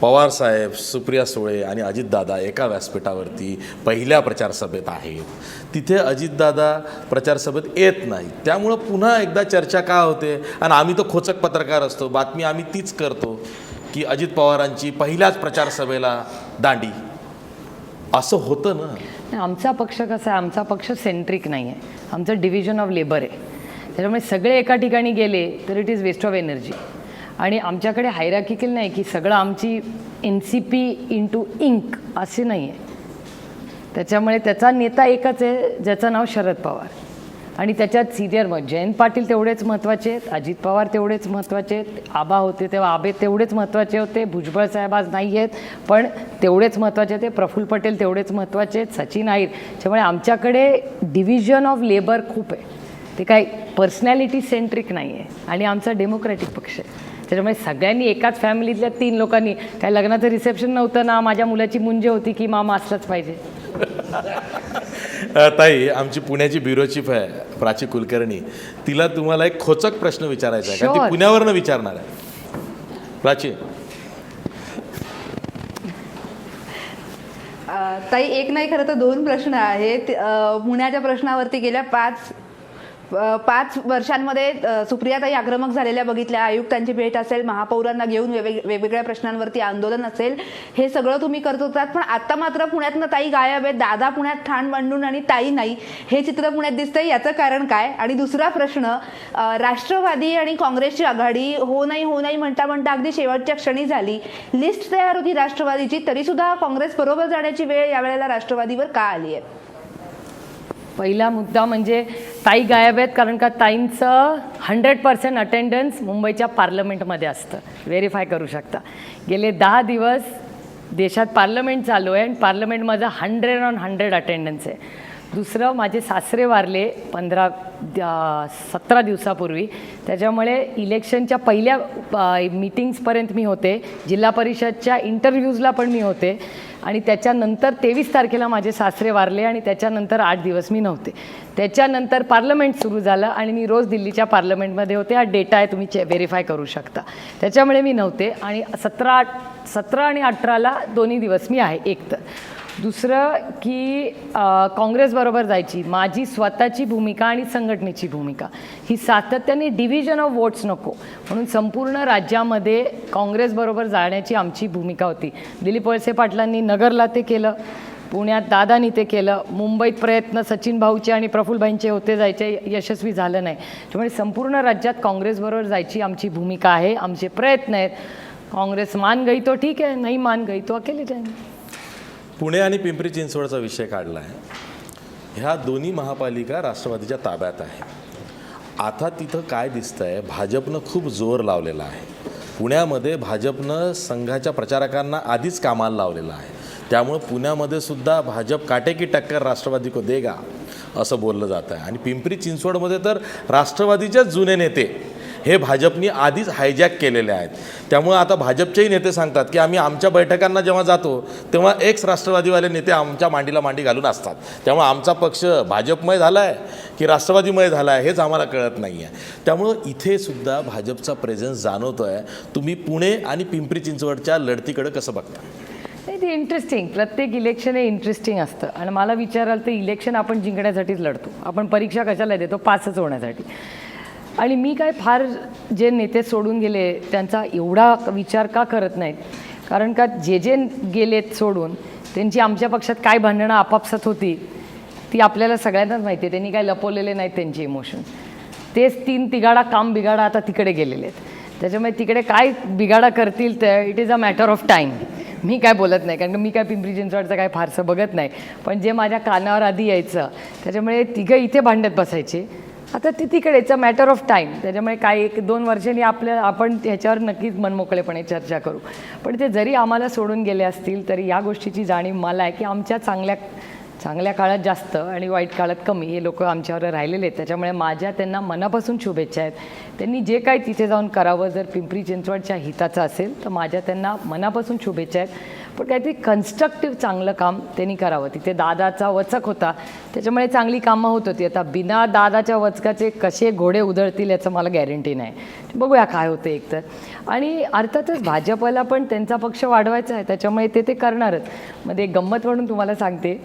पवार साहेब, सुप्रिया सुळे आणि अजितदादा एका व्यासपीठावरती पहिल्या प्रचारसभेत आहेत, तिथे अजितदादा प्रचारसभेत येत नाही. त्यामुळं पुन्हा एकदा चर्चा का होते? आणि आम्ही तो खोचक पत्रकार असतो, बातमी आम्ही तीच करतो की अजित पवारांची पहिल्याच प्रचारसभेला दांडी, असं होतं ना. आमचा पक्ष कसा आहे? आमचा पक्ष सेंट्रिक नाही आहे, आमचं डिव्हिजन ऑफ लेबर आहे. त्याच्यामुळे सगळे एका ठिकाणी गेले तर it is waste of energy. आणि आमच्याकडे हायरार्किकल नाही की सगळं आमची NCP इंटू इंक असे नाही आहे. त्याच्यामुळे त्याचा नेता एकच आहे ज्याचं नाव शरद पवार. आणि त्याच्यात सिनियर जयंत पाटील तेवढेच महत्त्वाचे आहेत, अजित पवार तेवढेच महत्त्वाचे आहेत, आबा होते तेव्हा आबे तेवढेच महत्त्वाचे होते, भुजबळ साहेब आज नाही आहेत पण तेवढेच महत्त्वाचे होते, प्रफुल्ल पटेल तेवढेच महत्त्वाचे आहेत, सचिन अहिर. त्यामुळे आमच्याकडे डिव्हिजन ऑफ लेबर खूप आहे. ते काही पर्सनॅलिटी सेंट्रिक नाही आहे आणि आमचा डेमोक्रॅटिक पक्ष आहे. त्याच्यामुळे सगळ्यांनी एकाच फॅमिलीतल्या 3 लोकांनी काय लग्नाचं रिसेप्शन नव्हतं ना, माझ्या मुलाची मुंजे होती की मामा असलाच पाहिजे. ताई, आमची पुण्याची ब्युरो चीफ आहे प्राची कुलकर्णी, तिला तुम्हाला एक खोचक प्रश्न विचारायचा आहे, कारण ती Sure. पुण्यावरनं विचारणार आहे. प्राची, ताई, एक नाही खरं तर 2 प्रश्न आहेत. पुण्याच्या प्रश्नावरती गेल्या 5 वर्षांमध्ये सुप्रियाताई आक्रमक झालेल्या बघितल्या. आयुक्तांची भेट असेल, महापौरांना घेऊन वेगवेगळ्या प्रश्नांवरती आंदोलन असेल, हे सगळं तुम्ही करत होतात. पण आता मात्र पुण्यातनं ताई गायब आहेत. दादा पुण्यात ठाण मांडून आणि ताई नाही, हे चित्र पुण्यात दिसतंय. याचं कारण काय? आणि दुसरा प्रश्न, राष्ट्रवादी आणि काँग्रेसची आघाडी हो नाही म्हणता म्हणता अगदी शेवटच्या क्षणी झाली. लिस्ट तयार होती राष्ट्रवादीची, तरी सुद्धा काँग्रेस बरोबर जाण्याची वेळ यावेळेला राष्ट्रवादीवर का आली आहे? पहिला मुद्दा म्हणजे ताई गायब आहेत, कारण का ताईंचं 100% अटेंडन्स मुंबईच्या पार्लमेंटमध्ये असतं. व्हेरीफाय करू शकता. गेले 10 दिवस देशात पार्लमेंट चालू आहे आणि पार्लमेंट माझा 100/100 अटेंडन्स आहे. दुसरं, माझे सासरे वारले 17 दिवसापूर्वी, त्याच्यामुळे इलेक्शनच्या पहिल्या मीटिंग्सपर्यंत मी होते, जिल्हा परिषदच्या इंटरव्ह्यूजला पण मी होते, आणि त्याच्यानंतर 23 तारखेला माझे सासरे वारले आणि त्याच्यानंतर 8 दिवस मी नव्हते. त्याच्यानंतर पार्लमेंट सुरू झालं आणि मी रोज दिल्लीच्या पार्लमेंटमध्ये होते. हा डेटा आहे, तुम्ही व्हेरीफाय करू शकता. त्याच्यामुळे मी नव्हते. आणि 17 आणि 18ला दोन्ही दिवस मी आहे. एक तर दुसरं की काँग्रेसबरोबर जायची माझी स्वतःची भूमिका आणि संघटनेची भूमिका ही सातत्याने डिव्हिजन ऑफ वोट्स नको म्हणून संपूर्ण राज्यामध्ये काँग्रेसबरोबर जाण्याची आमची भूमिका होती. दिलीप वळसे पाटलांनी नगरला ते केलं, पुण्यात दादानी ते केलं, मुंबईत प्रयत्न सचिन भाऊचे आणि प्रफुल्लभाईंचे होते, जायचे, यशस्वी झालं नाही. त्यामुळे संपूर्ण राज्यात काँग्रेसबरोबर जायची आमची भूमिका आहे, आमचे प्रयत्न आहेत. काँग्रेस मान गई तो ठीक आहे, नाही मान गई तो अकेले जाएंगे. पुणे आणि पिंपरी चिंचवडचा विषय काढला आहे. ह्या दोन्ही महापालिका राष्ट्रवादीच्या ताब्यात आहे. आता तिथं काय दिसतंय, भाजपनं खूप जोर लावलेला आहे. पुण्यामध्ये भाजपनं संघाच्या प्रचारकांना आधीच कामाला लावलेलं आहे. त्यामुळं पुण्यामध्ये सुद्धा भाजप काटेकी टक्कर राष्ट्रवादी को देगा असं बोललं जातं आहे. आणि पिंपरी चिंचवडमध्ये तर राष्ट्रवादीचेच जुने नेते हे भाजपनी आधीच हायजॅक केलेले आहेत. त्यामुळं आता भाजपचेही नेते सांगतात की आम्ही आमच्या बैठकांना जेव्हा जातो तेव्हा एक्स राष्ट्रवादीवाले नेते आमच्या मांडीला मांडी घालून असतात. त्यामुळे आमचा पक्ष भाजपमय झाला आहे की राष्ट्रवादीमय झाला आहे हेच आम्हाला कळत नाही आहे. त्यामुळं इथे सुद्धा भाजपचा प्रेझेन्स जाणवतो आहे. तुम्ही पुणे आणि पिंपरी चिंचवडच्या लढतीकडे कसं बघता? नाही, ते इंटरेस्टिंग, प्रत्येक इलेक्शन हे इंटरेस्टिंग असतं. आणि मला विचाराल तर इलेक्शन आपण जिंकण्यासाठीच लढतो, आपण परीक्षा कशाला देतो? पासच होण्यासाठी. आणि मी काय फार जे नेते सोडून गेले त्यांचा एवढा विचार का करत नाहीत, कारण का जे गेलेत सोडून त्यांची आमच्या पक्षात काय भांडणं आपापसात होती ती आपल्याला सगळ्यांनाच माहिती आहे. त्यांनी काय लपवलेले नाहीत त्यांचे इमोशन. तेच 3 तिगाडा काम बिगाडा आता तिकडे गेलेले आहेत. त्याच्यामुळे तिकडे काय बिगाडा करतील तर it is a matter of time. मी काय बोलत नाही, कारण मी काय पिंपरी चिंचवडचं काय फारसं बघत नाही. पण जे माझ्या कानावर आधी यायचं त्याच्यामुळे तिघं इथे भांडत बसायचे, आता ती तिकडे it's a matter of time. त्याच्यामुळे काही 1-2 वर्षांनी आपण ह्याच्यावर नक्कीच मनमोकळेपणे चर्चा करू. पण ते जरी आम्हाला सोडून गेले असतील तरी या गोष्टीची जाणीव मला आहे की आमच्या चांगल्या काळात जास्त आणि वाईट काळात कमी हे लोक आमच्यावर राहिलेले आहेत. त्याच्यामुळे माझ्या त्यांना मनापासून शुभेच्छा आहेत. त्यांनी जे काही तिथे जाऊन करावं जर पिंपरी चिंचवडच्या हिताचं असेल तर माझ्या त्यांना मनापासून शुभेच्छा आहेत. पण काहीतरी कन्स्ट्रक्टिव्ह चांगलं काम त्यांनी करावं. तिथे दादाचा वचक होता त्याच्यामुळे चांगली कामं होत होती. आता बिना दादाच्या वचकाचे कसे घोडे उधळतील याचं मला गॅरंटी नाही. बघूया काय होतं एकतर. आणि अर्थातच भाजपला पण त्यांचा पक्ष वाढवायचा आहे त्याच्यामुळे ते करणारच. मध्ये एक गंमत म्हणून तुम्हाला सांगते,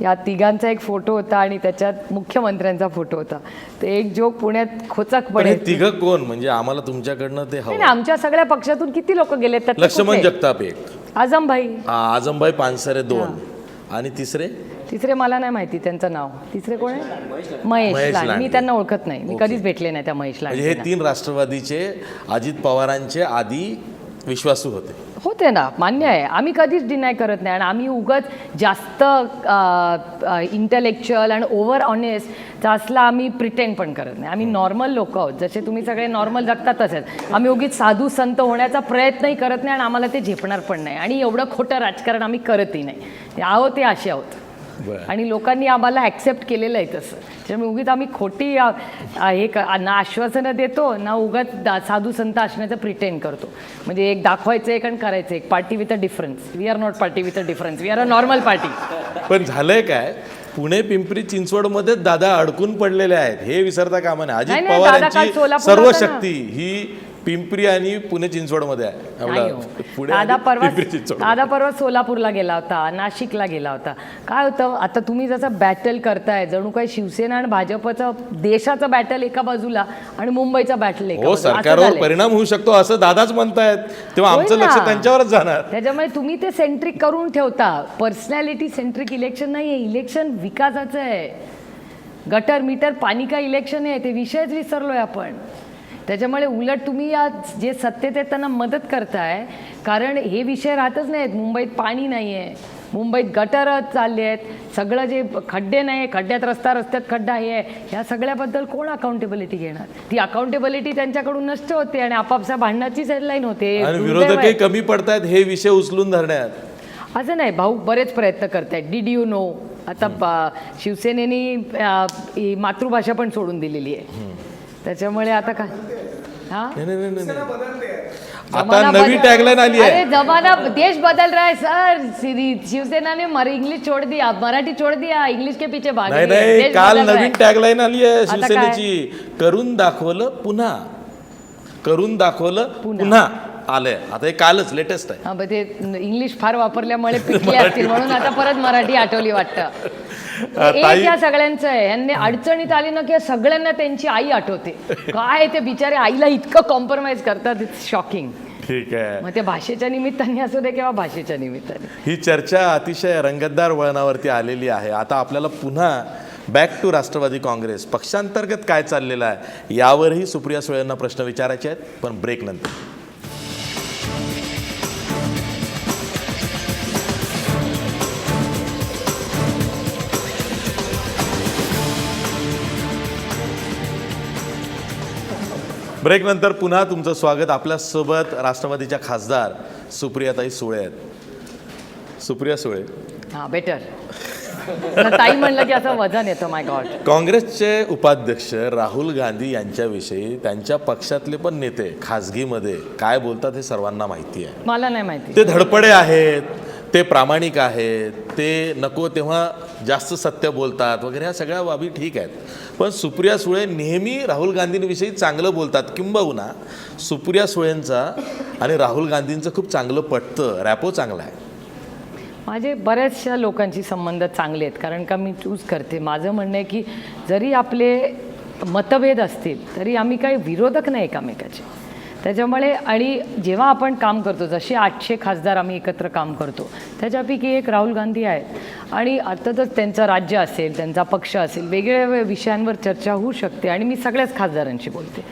या तिघांचा एक फोटो होता आणि त्याच्यात मुख्यमंत्र्यांचा फोटो होता. तर एक जोक पुण्यात खोचकपणे, तिघं कोण म्हणजे आम्हाला तुमच्याकडनं ते नाही आमच्या सगळ्या पक्षातून किती लोक गेले त्यात लक्ष्मण जगताप एक, आझमभाई पानसरे 2 आणि तिसरे मला नाही माहिती त्यांचं नाव. तिसरे कोण आहे? महेश लांडे. मी त्यांना ओळखत नाही, मी कधीच भेटले नाही त्या महेश लांडे. हे 3 राष्ट्रवादीचे अजित पवारांचे आधी विश्वासू होते ना, मान्य आहे. आम्ही कधीच डिनाय करत नाही. आणि आम्ही उगाच जास्त इंटेलेक्च्युअल आणि ओव्हर ऑनेस्ट असला आम्ही प्रिटेंड पण करत नाही. आम्ही नॉर्मल लोक आहोत, जसे तुम्ही सगळे नॉर्मल जगतात तसेच. आम्ही उगीच साधू संत होण्याचा प्रयत्नही करत नाही आणि आम्हाला ते झेपणार पण नाही. आणि एवढं खोटं राजकारण आम्ही करतही नाही. आहोत ते असे आहोत. बरं. आणि लोकांनी आम्हाला ॲक्सेप्ट केलेलं आहे तसं. त्यामुळे उगीच आम्ही खोटी ना आश्वासनं देतो ना उगाच साधू संत असण्याचं प्रिटेंड करतो. म्हणजे एक दाखवायचं एक आणि करायचं एक. Party with a difference. We are not party with a difference. We are a normal party. पण झालंय काय, पुणे पिंपरी चिंचवडमध्ये दादा अडकून पडलेले आहेत हे विसरता कामा नये. अजित नाही, पवार दादा काल यांची सोलापूरला सर्व होता ना. शक्ती ही पिंपरी आणि पुणे चिंचवडमध्ये आहे. नाही आपलं हो. पुणे दादा आणि परवा पिंपरी चिंचवड. दादा परवा सोलापूरला गेला होता, नाशिकला गेला होता. काय होतं आता तुम्ही जसं बॅटल करताय जणू काही शिवसेना आणि भाजपचं देशाचं बॅटल एका बाजूला आणि मुंबईचा बॅटल एका हो, बाजूला. असं सरकारवर झालंय. परिणाम होऊ शकतो असं दादाच म्हणतायत, तेव्हा होईल आमचं ना. लक्ष त्यांच्यावरच जाणार. त्याच्यामुळे तुम्ही ते सेंट्रिक करून ठेवता. पर्सनॅलिटी सेंट्रिक इलेक्शन नाही आहे. इलेक्शन विकासाचं आहे. गटर मीटर पाणी का इलेक्शन आहे ते विषयच विसरलोय आपण. त्याच्यामुळे उलट तुम्ही या जे सत्तेत आहेत त्यांना मदत करताय, कारण हे विषय राहतच नाहीत. मुंबईत पाणी नाही आहे, मुंबईत गटर चालले आहेत, सगळं जे खड्डे नाही, खड्ड्यात रस्त्यात खड्डा हे आहे, ह्या सगळ्याबद्दल कोण अकाउंटेबिलिटी घेणार? ती अकाउंटेबिलिटी त्यांच्याकडून नष्ट होते आणि आपापल्या भांडणाचीच हेडलाईन होते. आणि दुर्दैव विरोधकही आहे. कमी पडतायत हे विषय उचलून धरण्यात. असं नाही भाऊ, बरेच प्रयत्न करतायत. डिड यू नो आता शिवसेनेनी मातृभाषा पण सोडून दिलेली आहे. त्याच्यामुळे आता काय हा नाही. आता जमाना नवी बदल- टॅगलाईन आली आहे. अरे जमाना देश बदल रहा है सर. शिवसेना ने इंग्लिश छोड़ दिया, मराठी छोड़ दिया, इंग्लिश के पीछे भाग नाही रही है. नाही, देश काल बदल रहा नवीन है. टॅगलाईन आली आहे आता काय? शिवसेनेची. करून दाखवलं पुन्हा, करून दाखवलं पुन्हा आलंय. आता हे कालच लेटेस्ट आहे. हा, पण ते इंग्लिश फार वापरल्यामुळे पिकले असतील म्हणून आता परत मराठी आठवली वाटतं. एक ताई- या सगळ्यांचं आहे. यांनी अडचणीत आली ना की सगळ्यांना त्यांची आई आठवते. काय ते बिचारे आईला इतकं कॉम्प्रोमाइज करतात, इट्स शॉकिंग. ठीक आहे. मग ते भाषेच्या निमित्ताने असू दे किंवा भाषेच्या निमित्ताने. ही चर्चा अतिशय रंगतदार वळणावरती आलेली आहे. आता आपल्याला पुन्हा बॅक टू राष्ट्रवादी काँग्रेस पक्षांतर्गत काय चाललेलं आहे यावरही सुप्रिया सुळे यांना प्रश्न विचारायचे आहेत, पण ब्रेक नंतर. ब्रेक नंतर पुन्हा तुमचं स्वागत. आपल्यासोबत राष्ट्रवादीच्या खासदार सुप्रियाताई सुळे आहेत. सुप्रिया सुळे, हा बेटर. ताई म्हणलं की असं वजन येतं. माय गॉड. काँग्रेसचे उपाध्यक्ष राहुल गांधी यांच्याविषयी त्यांच्या पक्षातले पण नेते खासगीमध्ये काय बोलतात हे सर्वांना माहिती आहे. मला नाही माहिती. ते धडपडे आहेत, ते प्रामाणिक आहेत, ते नको तेव्हा जास्त सत्य बोलतात वगैरे, ह्या सगळ्या बाबी ठीक आहेत. पण सुप्रिया सुळे नेहमी राहुल गांधींविषयी चांगलं बोलतात. किंबहुना सुप्रिया सुळेंचा आणि राहुल गांधींचं खूप चांगलं पटतं, रॅपो चांगला आहे. माझे बऱ्याचशा लोकांशी संबंध चांगले आहेत, कारण का मी चूज करते. माझं म्हणणं आहे की जरी आपले मतभेद असतील तरी आम्ही काही विरोधक नाही एकामेकाचे. त्याच्यामुळे आणि जेव्हा आपण काम करतो, जसे 800 खासदार आम्ही एकत्र काम करतो, त्याच्यापैकी एक राहुल गांधी आहेत. आणि अर्थातच त्यांचं राज्य असेल, त्यांचा पक्ष असेल, वेगवेगळ्या विषयांवर चर्चा होऊ शकते आणि मी सगळ्याच खासदारांशी बोलते.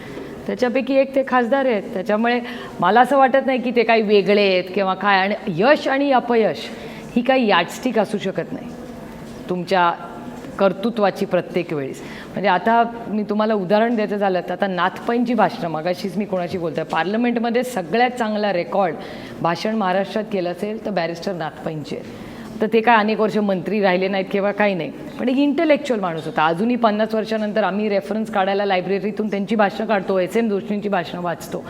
त्याच्यापैकी एक ते खासदार आहेत. त्याच्यामुळे मला असं वाटत नाही की ते काही वेगळे आहेत किंवा काय. आणि यश आणि अपयश ही काही याडस्टिक असू शकत नाही तुमच्या कर्तृत्वाची प्रत्येक वेळेस. म्हणजे आता मी तुम्हाला उदाहरण द्यायचं झालं तर आता नाथपैंची भाषणं, मगाशीच मी कोणाशी बोलतोय, पार्लमेंटमध्ये सगळ्यात चांगला रेकॉर्ड भाषण महाराष्ट्रात केलं असेल तर बॅरिस्टर नाथपैंचे. तर ते काय अनेक वर्ष मंत्री राहिले नाहीत किंवा काही नाही, पण एक इंटेलेक्च्युअल माणूस होता. अजूनही 50 वर्षानंतर आम्ही रेफरन्स काढायला लायब्ररीतून त्यांची भाषणं काढतो, SM जोशींची भाषणं वाचतो.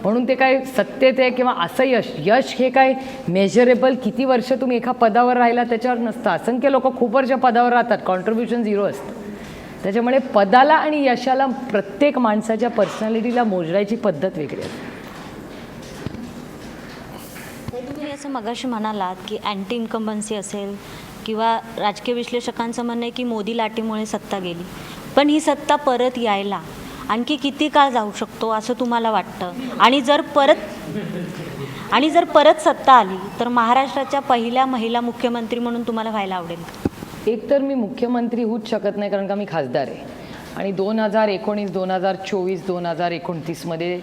म्हणून ते काय सत्तेत आहे किंवा असं यश हे काय मेजरेबल किती वर्ष तुम्ही एका पदावर राहिला त्याच्यावर नसतं. असंख्य लोक खूप वर्ष पदावर राहतात, कॉन्ट्रीब्युशन 0 असतं. त्याच्यामुळे पदाला आणि यशाला प्रत्येक माणसाच्या पर्सनॅलिटीला मोजण्याची पद्धत वेगळी असते. तुम्ही असं मगाशी म्हणालात की अँटी इन्कम्बन्सी असेल किंवा राजकीय विश्लेषकांचं म्हणणं आहे की मोदी लाटेमुळे सत्ता गेली, पण ही सत्ता परत यायला आणखी किती काळ जाऊ शकतो असं तुम्हाला वाटतं? आणि जर परत सत्ता आली तर महाराष्ट्राच्या पहिल्या महिला मुख्यमंत्री म्हणून तुम्हाला व्हायला आवडेल? एक तर मी मुख्यमंत्री होऊच शकत नाही, कारण का मी खासदार आहे. आणि 2019, 2024, 2029मध्ये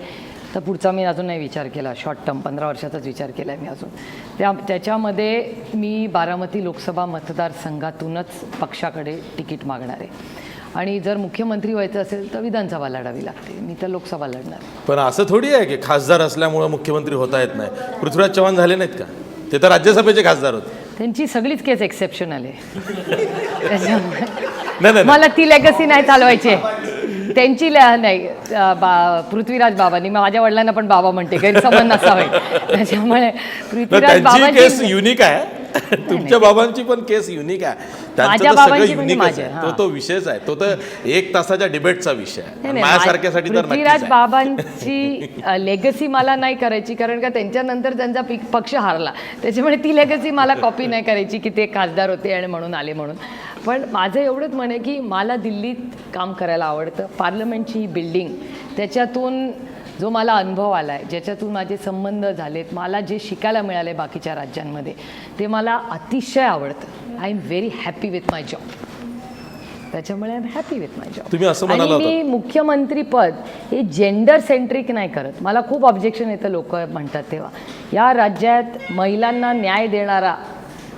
तर पुढचा मी अजून नाही विचार केला. शॉर्ट टर्म 15 वर्षाचाच विचार केला आहे मी अजून. त्याच्यामध्ये मी बारामती लोकसभा मतदारसंघातूनच पक्षाकडे तिकीट मागणार आहे. आणि जर मुख्यमंत्री व्हायचं असेल तर विधानसभा लढावी लागते. मी तर लोकसभा लढणार. पण असं थोडी आहे की खासदार असल्यामुळं मुख्यमंत्री होता येत नाही. पृथ्वीराज चव्हाण झाले नाहीत का? ते तर राज्यसभेचे खासदार होते. त्यांची सगळीच केस एक्सेप्शनल आहे त्याच्यामुळे नाही नाही मला ती लेगसी नाही चालवायची आहे. त्यांची नाही पृथ्वीराज बाबांनी माझ्या वडिलांना पण बाबा म्हणते गैरसमज नसावे त्याच्यामुळे पृथ्वीराज त्यांची केस बाबांची युनिक आहे. तुमच्या बाबांची पण केस युनिक आहे. त्यांचं माझ्या तर सगळं बाबांची म्हणजे युनिकच माझ्या, आहे. हां. तो विषयच आहे. तो तर 1 तासाच्या डिबेटचा विषय आहे. नाही, नाही, माझ्यासारख्यासाठी तर पृथ्वीराज नक्कीच आहे. बाबांची लेगसी मला नाही करायची कारण का त्यांच्यानंतर त्यांचा पक्ष हारला त्याच्यामुळे ती लेगसी मला कॉपी नाही करायची की ते खासदार होते आणि म्हणून आले म्हणून. पण माझं एवढंच म्हण आहे की मला दिल्लीत काम करायला आवडतं. पार्लमेंटची बिल्डिंग त्याच्यातून जो मला अनुभव आला आहे, ज्याच्यातून माझे संबंध झालेत, मला जे शिकायला मिळाले बाकीच्या राज्यांमध्ये ते मला अतिशय आवडतं. I am very happy with my job. त्याच्यामुळे I am happy with my job. तुम्ही असं म्हणाला आणि मी मुख्यमंत्री पद हे जेंडर सेंट्रिक नाही करत. मला खूप ऑब्जेक्शन येतं लोक म्हणतात तेव्हा. या राज्यात महिलांना न्याय देणारा,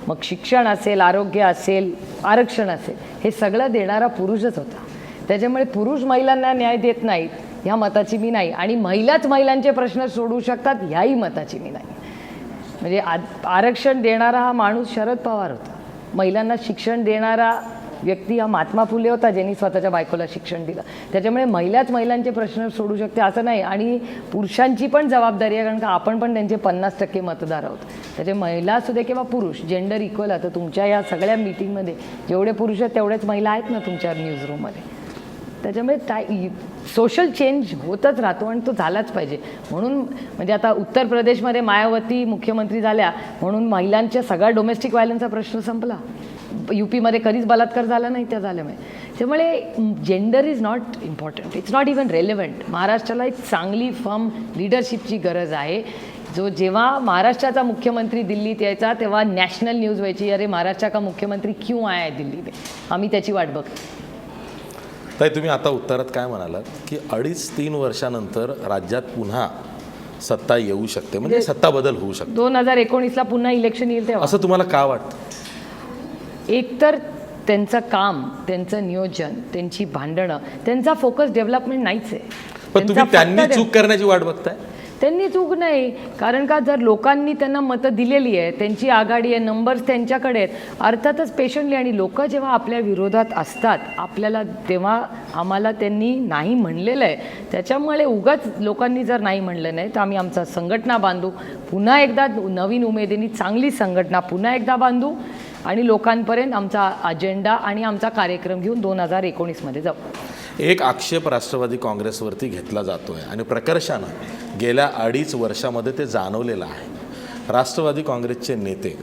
मग शिक्षण असेल, आरोग्य असेल, आरक्षण असेल, हे सगळं देणारा पुरुषच होता. त्याच्यामुळे पुरुष महिलांना न्याय देत नाहीत ह्या मताची मी नाही आणि महिलाच महिलांचे प्रश्न सोडवू शकतात ह्याही मताची मी नाही. म्हणजे आरक्षण देणारा हा माणूस शरद पवार होता. महिलांना शिक्षण देणारा व्यक्ती हा महात्मा फुले होता ज्यांनी स्वतःच्या बायकोला शिक्षण दिलं. त्याच्यामुळे महिलाच महिलांचे प्रश्न सोडू शकते असं नाही. आणि पुरुषांची पण जबाबदारी आहे कारण का आपण पण त्यांचे 50% मतदार आहोत. त्याचे महिला असू दे किंवा पुरुष, जेंडर इक्वल. आता तुमच्या या सगळ्या मीटिंगमध्ये जेवढे पुरुष आहेत तेवढेच महिला आहेत ना तुमच्या न्यूजरूममध्ये. त्याच्यामुळे सोशल चेंज होतच राहतो आणि तो झालाच पाहिजे. म्हणून म्हणजे आता उत्तर प्रदेशमध्ये मायावती मुख्यमंत्री झाल्या म्हणून महिलांच्या सगळ्या डोमेस्टिक व्हायलन्सचा प्रश्न संपला. UPमध्ये कधीच बलात्कार झाला नाही त्या झाल्यामुळे. त्यामुळे gender is not important, it's not even relevant. महाराष्ट्राला एक चांगली फर्म लिडरशिपची गरज आहे. जो जेव्हा महाराष्ट्राचा मुख्यमंत्री दिल्लीत यायचा तेव्हा नॅशनल न्यूज व्हायची, अरे महाराष्ट्र का मुख्यमंत्री क्यों आया है दिल्ली में, आम्ही त्याची वाट बघतो. ताई तुम्ही आता उत्तरात काय म्हणालात की 2.5-3 वर्षानंतर राज्यात पुन्हा सत्ता येऊ शकते, म्हणजे सत्ता बदल होऊ शकतो. 2019ला पुन्हा इलेक्शन येईल तेव्हा. असं तुम्हाला का वाटतं? एकतर त्यांचं काम, त्यांचं नियोजन, त्यांची भांडणं, त्यांचा फोकस डेव्हलपमेंट नाहीच आहे. पण तुम्ही त्यांचा त्यांनी फक्त चूक करण्याची वाट बघताय. त्यांनी चूक नाही कारण का जर लोकांनी त्यांना मतं दिलेली आहे, त्यांची आघाडी आहे, नंबर्स त्यांच्याकडे आहेत, अर्थातच पेशंटली. आणि लोक जेव्हा आपल्या विरोधात असतात आपल्याला तेव्हा आम्हाला त्यांनी नाही म्हणलेलं आहे. त्याच्यामुळे उगाच लोकांनी जर नाही म्हणलं नाही तर आम्ही आमचा संघटना बांधू, पुन्हा एकदा नवीन उमेदीने चांगली संघटना पुन्हा एकदा बांधू आणि लोकांपर्यंत आमचा अजेंडा आणि आमचा कार्यक्रम घेऊन 2019मध्ये जाऊ. एक आक्षेप राष्ट्रवादी काँग्रेसवरती घेतला जातोय आणि प्रकर्षानं गेल्या 2.5 वर्षामध्ये ते जाणवलेलं आहे. राष्ट्रवादी काँग्रेसचे नेते,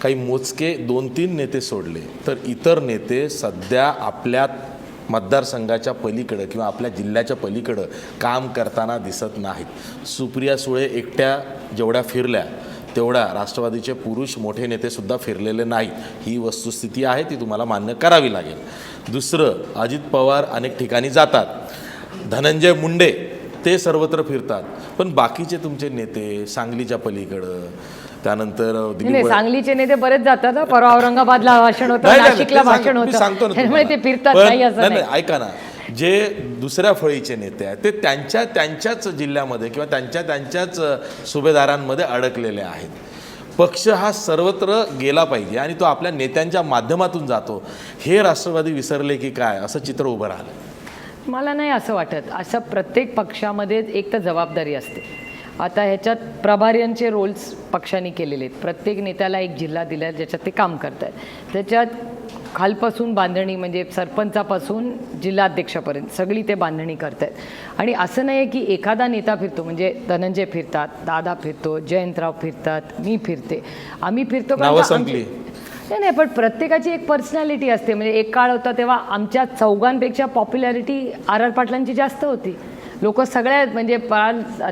काही मोजके 2-3 नेते सोडले तर इतर नेते सध्या आपल्या मतदारसंघाच्या पलीकडं किंवा आपल्या जिल्ह्याच्या पलीकडं काम करताना दिसत नाहीत. सुप्रिया सुळे एकट्या जेवढ्या फिरल्या तेवढ्या राष्ट्रवादीचे पुरुष मोठे नेतेसुद्धा फिरलेले नाही. ही वस्तुस्थिती आहे, ती तुम्हाला मान्य करावी लागेल. दुसरं, अजित पवार अनेक ठिकाणी जातात, धनंजय मुंडे ते सर्वत्र फिरतात, पण बाकीचे तुमचे नेते सांगलीच्या पलीकडं, त्यानंतर नाही, सांगलीचे नेते बरेच जातात. परवा औरंगाबादला भाषण होतं, नाशिकला भाषण होतं, त्यामुळे ते फिरतात नाही असं नाही. ऐका ना, जे दुसऱ्या फळीचे नेते आहेत ते त्यांच्याच जिल्ह्यामध्ये किंवा त्यांच्याच सुभेदारांमध्ये अडकलेले आहेत. पक्ष हा सर्वत्र गेला पाहिजे आणि तो आपल्या नेत्यांच्या माध्यमातून जातो, हे राष्ट्रवादी विसरले की काय असं चित्र उभं राहिलं. मला नाही असं वाटत. असं प्रत्येक पक्षामध्ये एक तर जबाबदारी असते. आता ह्याच्यात प्रभाऱ्यांचे रोल्स पक्षाने केलेले आहेत. प्रत्येक नेत्याला एक जिल्हा दिला आहे ज्याच्यात ते काम करत आहेत. त्याच्यात खालपासून बांधणी म्हणजे सरपंचापासून जिल्हाध्यक्षापर्यंत सगळी ते बांधणी करत आहेत. आणि असं नाही आहे की एखादा नेता फिरतो, म्हणजे धनंजय फिरतात, दादा फिरतो, जयंतराव फिरतात, मी फिरते, आम्ही फिरतो. नाही, पण प्रत्येकाची एक पर्सनॅलिटी असते. म्हणजे एक काळ होता तेव्हा आमच्या चौघांपेक्षा पॉप्युलॅरिटी RR पाटलांची जास्त होती. लोक सगळ्या म्हणजे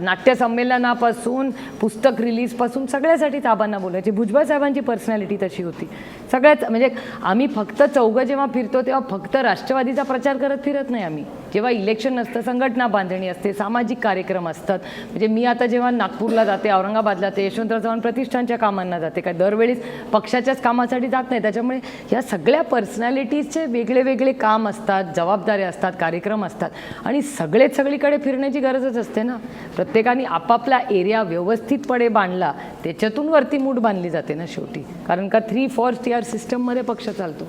नाट्यसंमेलनापासून पुस्तक रिलीजपासून सगळ्यासाठीच आबांना बोलायचे. भुजबळ साहेबांची पर्सनॅलिटी तशी होती. सगळ्याच म्हणजे आम्ही फक्त चौघं जेव्हा फिरतो तेव्हा फक्त राष्ट्रवादीचा प्रचार करत फिरत नाही आम्ही. जेव्हा इलेक्शन असतं संघटना बांधणी असते, सामाजिक कार्यक्रम असतात. म्हणजे मी आता जेव्हा नागपूरला जाते, औरंगाबादला जाते, यशवंतराव चव्हाण प्रतिष्ठानच्या कामांना जाते, काय दरवेळेस पक्षाच्याच कामासाठी जात नाही. त्याच्यामुळे या सगळ्या पर्सनॅलिटीजचे वेगळे वेगळे काम असतात, जबाबदाऱ्या असतात, कार्यक्रम असतात आणि सगळीकडे फिरण्याची गरजच असते ना. प्रत्येकाने आपापला एरिया व्यवस्थितपणे बांधला, त्याच्यातून वरती मूठ बांधली जाते ना शेवटी. कारण का 3-4 tier सिस्टममध्ये पक्ष चालतो.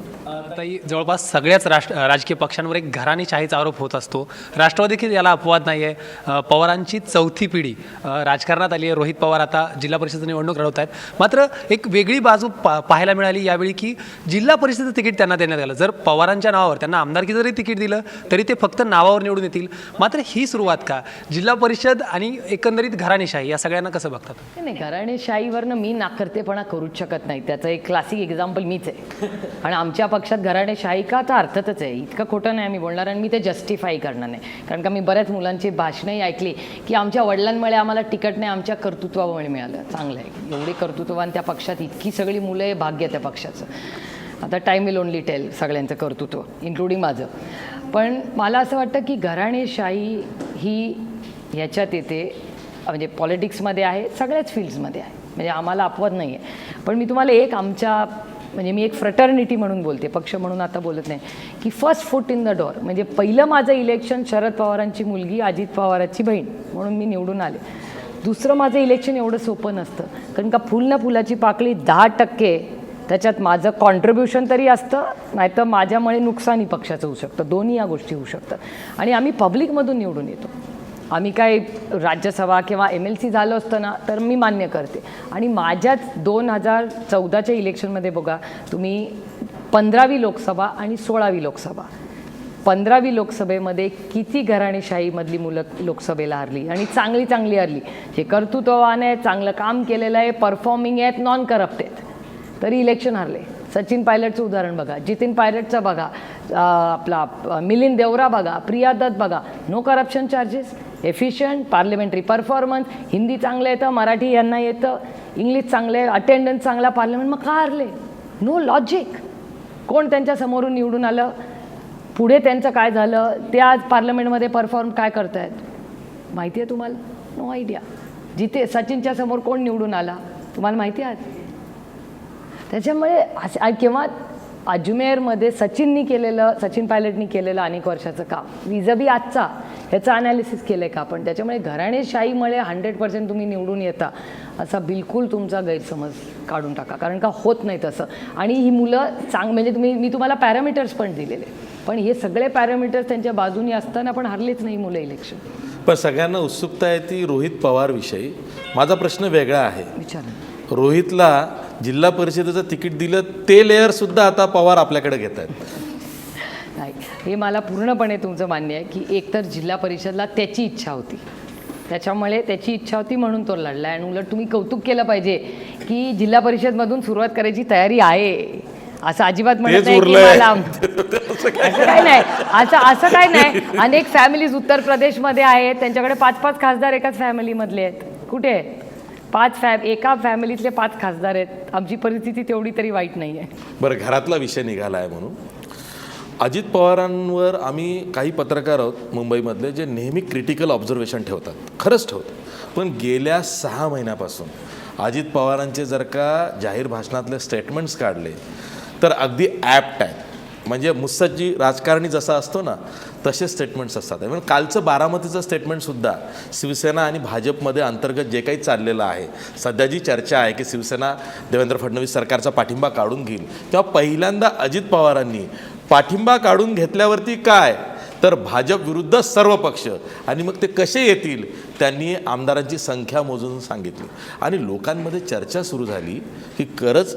ताई, जवळपास सगळ्याच राजकीय पक्षांवर एक घराणेशाहीचा आरोप होत असतो. राष्ट्रवादी देखील याला अपवाद नाही आहे. पवारांची 4थी पिढी राजकारणात आली आहे. रोहित पवार आता जिल्हा परिषद निवडणूक लढवत आहेत. मात्र एक वेगळी बाजू पाहायला मिळाली यावेळी की जिल्हा परिषदेचं तिकीट त्यांना देण्यात आलं. जर पवारांच्या नावावर त्यांना आमदारकी जरी तिकीट दिलं तरी ते फक्त नावावर निवडून येतील. मात्र ही सुरुवात का? जिल्हा परिषद आणि एकंदरीत घराणेशाही या सगळ्यांना कसं बघतात? नाही, घराणेशाहीवरनं मी नाकर्तेपणा करूच शकत नाही. त्याचं एक क्लासिक एक्झाम्पल मीच आहे. आणि आमच्या पक्षात घराणेशाही का तर अर्थातच आहे. इतकं खोटं नाही आम्ही बोलणार आणि मी ते जस्टिफाय करणार नाही. कारण का मी बऱ्याच मुलांची भाषणंही ऐकली की आमच्या वडिलांमुळे आम्हाला तिकीट नाही, आमच्या कर्तृत्वामुळे मिळालं. चांगलं आहे, एवढे कर्तृत्ववान त्या पक्षात इतकी सगळी मुलं आहे, भाग्य त्या पक्षाचं. आता टाईम विल ओनली टेल सगळ्यांचं कर्तृत्व, इन्क्लुडिंग माझं. पण मला असं वाटतं की घराणेशाही ही ह्याच्यात येते, म्हणजे पॉलिटिक्समध्ये आहे, सगळ्याच फील्ड्समध्ये आहे. म्हणजे आम्हाला अपवाद नाही आहे. पण मी तुम्हाला एक आमच्या म्हणजे मी एक फ्रटर्निटी म्हणून बोलते, पक्ष म्हणून आता बोलत नाही, की first foot in the door. म्हणजे पहिलं माझं इलेक्शन शरद पवारांची मुलगी अजित पवारांची बहीण म्हणून मी निवडून आले. दुसरं माझं इलेक्शन एवढं सोपं नसतं. कारण का फुल ना फुलाची पाकळी 10% त्याच्यात माझं कॉन्ट्रीब्युशन तरी असतं, नाहीतर माझ्यामुळे नुकसानी पक्षाचं होऊ शकतं. दोन्ही या गोष्टी होऊ शकतात. आणि आम्ही पब्लिकमधून निवडून येतो. आम्ही काय राज्यसभा किंवा MLC झालं असतं ना तर मी मान्य करते. आणि माझ्याच 2014च्या इलेक्शनमध्ये बघा तुम्ही, 15वी लोकसभा आणि 16वी लोकसभा, 15वी लोकसभेमध्ये किती घराणेशाहीमधली मुलं लोकसभेला हरली आणि चांगली हरली. जे कर्तृत्ववान आहे, चांगलं काम केलेलं आहे, परफॉर्मिंग आहेत, नॉन करप्ट आहेत, तरी इलेक्शन हरले. सचिन पायलटचं उदाहरण बघा, जितीन पायलटचं बघा, आपला मिलिंद देवरा बघा, प्रिया दत्त बघा, no corruption charges, efficient, parliamentary performance, Hindi चांगलं येतं, मराठी यांना येतं, इंग्लिश चांगलं आहे, अटेंडन्स चांगला, पार्लमेंट. मग का हरले? No logic. कोण त्यांच्या समोरून निवडून आलं, पुढे त्यांचं काय झालं, ते आज पार्लमेंटमध्ये परफॉर्म काय करतायत माहिती आहे तुम्हाला? No idea. जिथे सचिनच्या समोर कोण निवडून आला तुम्हाला माहिती आहे? त्याच्यामुळे केव्हा अजमेरमध्ये सचिन पायलटनी केलेलं अनेक वर्षाचं काम विजबी आजचा ह्याचं अनालिसिस केलं आहे का आपण? त्याच्यामुळे घराणेशाहीमुळे 100% तुम्ही निवडून येता असा बिलकुल तुमचा गैरसमज काढून टाका. कारण का होत नाही तसं. आणि ही मुलं म्हणजे मी तुम्हाला पॅरामीटर्स पण दिलेले, पण हे सगळे पॅरामीटर्स त्यांच्या बाजूनी असताना पण हरलेच नाही मुलं इलेक्शन. पण सगळ्यांना उत्सुकता आहे ती रोहित पवारविषयी. माझा प्रश्न वेगळा आहे. विचारा. रोहितला जिल्हा परिषदेचं तिकीट दिलं ते लेअरसुद्धा आता पवार आपल्याकडे घेत आहेत. नाही, हे मला पूर्णपणे तुमचं मान्य आहे की एकतर जिल्हा परिषदला त्याची इच्छा होती, त्याच्यामुळे त्याची इच्छा होती म्हणून तो लढला. आणि उलट तुम्ही कौतुक केलं पाहिजे की जिल्हा परिषदमधून सुरुवात करायची तयारी आहे. असं अजिबात म्हणत नाही की मला असं काय नाही, असं काय नाही. अनेक फॅमिलीज उत्तर प्रदेशमध्ये आहेत, त्यांच्याकडे 5-5 खासदार एकाच फॅमिलीमधले आहेत. कुठे आहेत? एका फॅमिलीतले 5 खासदार आहेत. आमची परिस्थिती तेवढी तरी वाईट नाही आहे. बरं, घरातला विषय निघाला आहे म्हणून अजित पवारांवर आम्ही काही पत्रकार आहोत मुंबईमधले जे नेहमी क्रिटिकल ऑब्झर्वेशन ठेवतात, खरंच ठेवतात. पण गेल्या 6 महिन्यापासून अजित पवारांचे जर का जाहीर भाषणातले स्टेटमेंट्स काढले तर अगदी ॲप्ट आहेत. म्हणजे मुत्सद्दी राजकारणी जसा असतो ना तसे स्टेटमेंट्स असतात. म्हणजे कालचं बारामतीचं स्टेटमेंटसुद्धा शिवसेना आणि भाजपमध्ये अंतर्गत जे काही चाललेलं आहे, सध्या जी चर्चा आहे की शिवसेना देवेंद्र फडणवीस सरकारचा पाठिंबा काढून घेईल, तेव्हा पहिल्यांदा अजित पवारांनी पाठिंबा काढून घेतल्यावरती काय तर भाजप विरुद्ध सर्व पक्ष, आणि मग ते कसे येतील त्यांनी आमदारांची संख्या मोजून सांगितली. आणि लोकांमध्ये चर्चा सुरू झाली की खरंच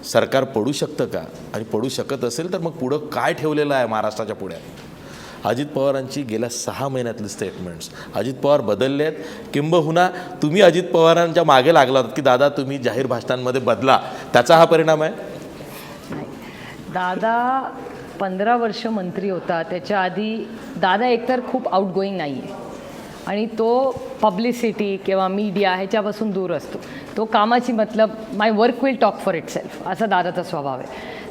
सरकार पडू शकतं का, आणि पडू शकत असेल तर मग पुढं काय ठेवलेलं आहे महाराष्ट्राच्या पुढ्यात. अजित पवारांची गेल्या 6 महिन्यातली स्टेटमेंट्स, अजित पवार बदलले आहेत. किंबहुना तुम्ही अजित पवारांच्या मागे लागला होतात की दादा तुम्ही जाहीर भाषणांमध्ये बदला, त्याचा हा परिणाम आहे? नाही, दादा 15 वर्ष मंत्री होता. त्याच्या आधी दादा एकतर खूप आउटगोईंग नाही आहे आणि तो पब्लिसिटी किंवा मीडिया ह्याच्यापासून दूर असतो. तो कामाची मतलब my work will talk for itself असा दादाचा स्वभाव आहे.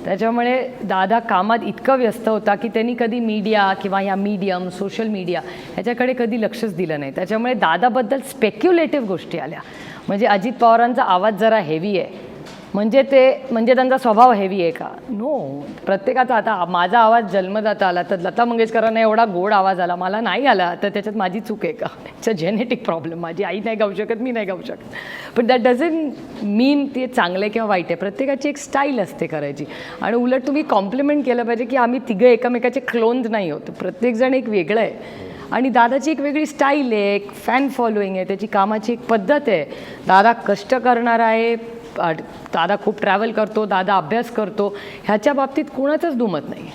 त्याच्यामुळे दादा कामात इतकं व्यस्त होता की त्यांनी कधी मीडिया किंवा ह्या मीडियम सोशल मीडिया ह्याच्याकडे कधी लक्षच दिलं नाही. त्याच्यामुळे दादाबद्दल स्पेक्युलेटिव्ह गोष्टी आल्या. म्हणजे अजित पवारांचा आवाज जरा हेवी आहे म्हणजे त्यांचा स्वभाव हेवी आहे का? नो. प्रत्येकाचा आता माझा आवाज जन्मदाता आला तर लता मंगेशकरांना एवढा गोड आवाज आला, मला नाही आला, तर त्याच्यात माझी चूक आहे का? It's a genetic problem. माझी आई नाही गाऊ शकत, मी नाही गाऊ शकत. पण दॅट डझंट मीन ते चांगलं किंवा वाईट आहे. प्रत्येकाची एक स्टाईल असते करायची. आणि उलट तुम्ही कॉम्प्लिमेंट केलं पाहिजे की आम्ही तिघं एकमेकाचे क्लोन्स नाही होत, प्रत्येकजण एक वेगळं आहे. आणि दादाची एक वेगळी स्टाईल आहे, एक फॅन फॉलोईंग आहे, त्याची कामाची एक पद्धत आहे. दादा कष्ट करणार आहे, दादा खूप ट्रॅव्हल करतो, दादा अभ्यास करतो, ह्याच्या बाबतीत कोणाचंच दुमत नाही.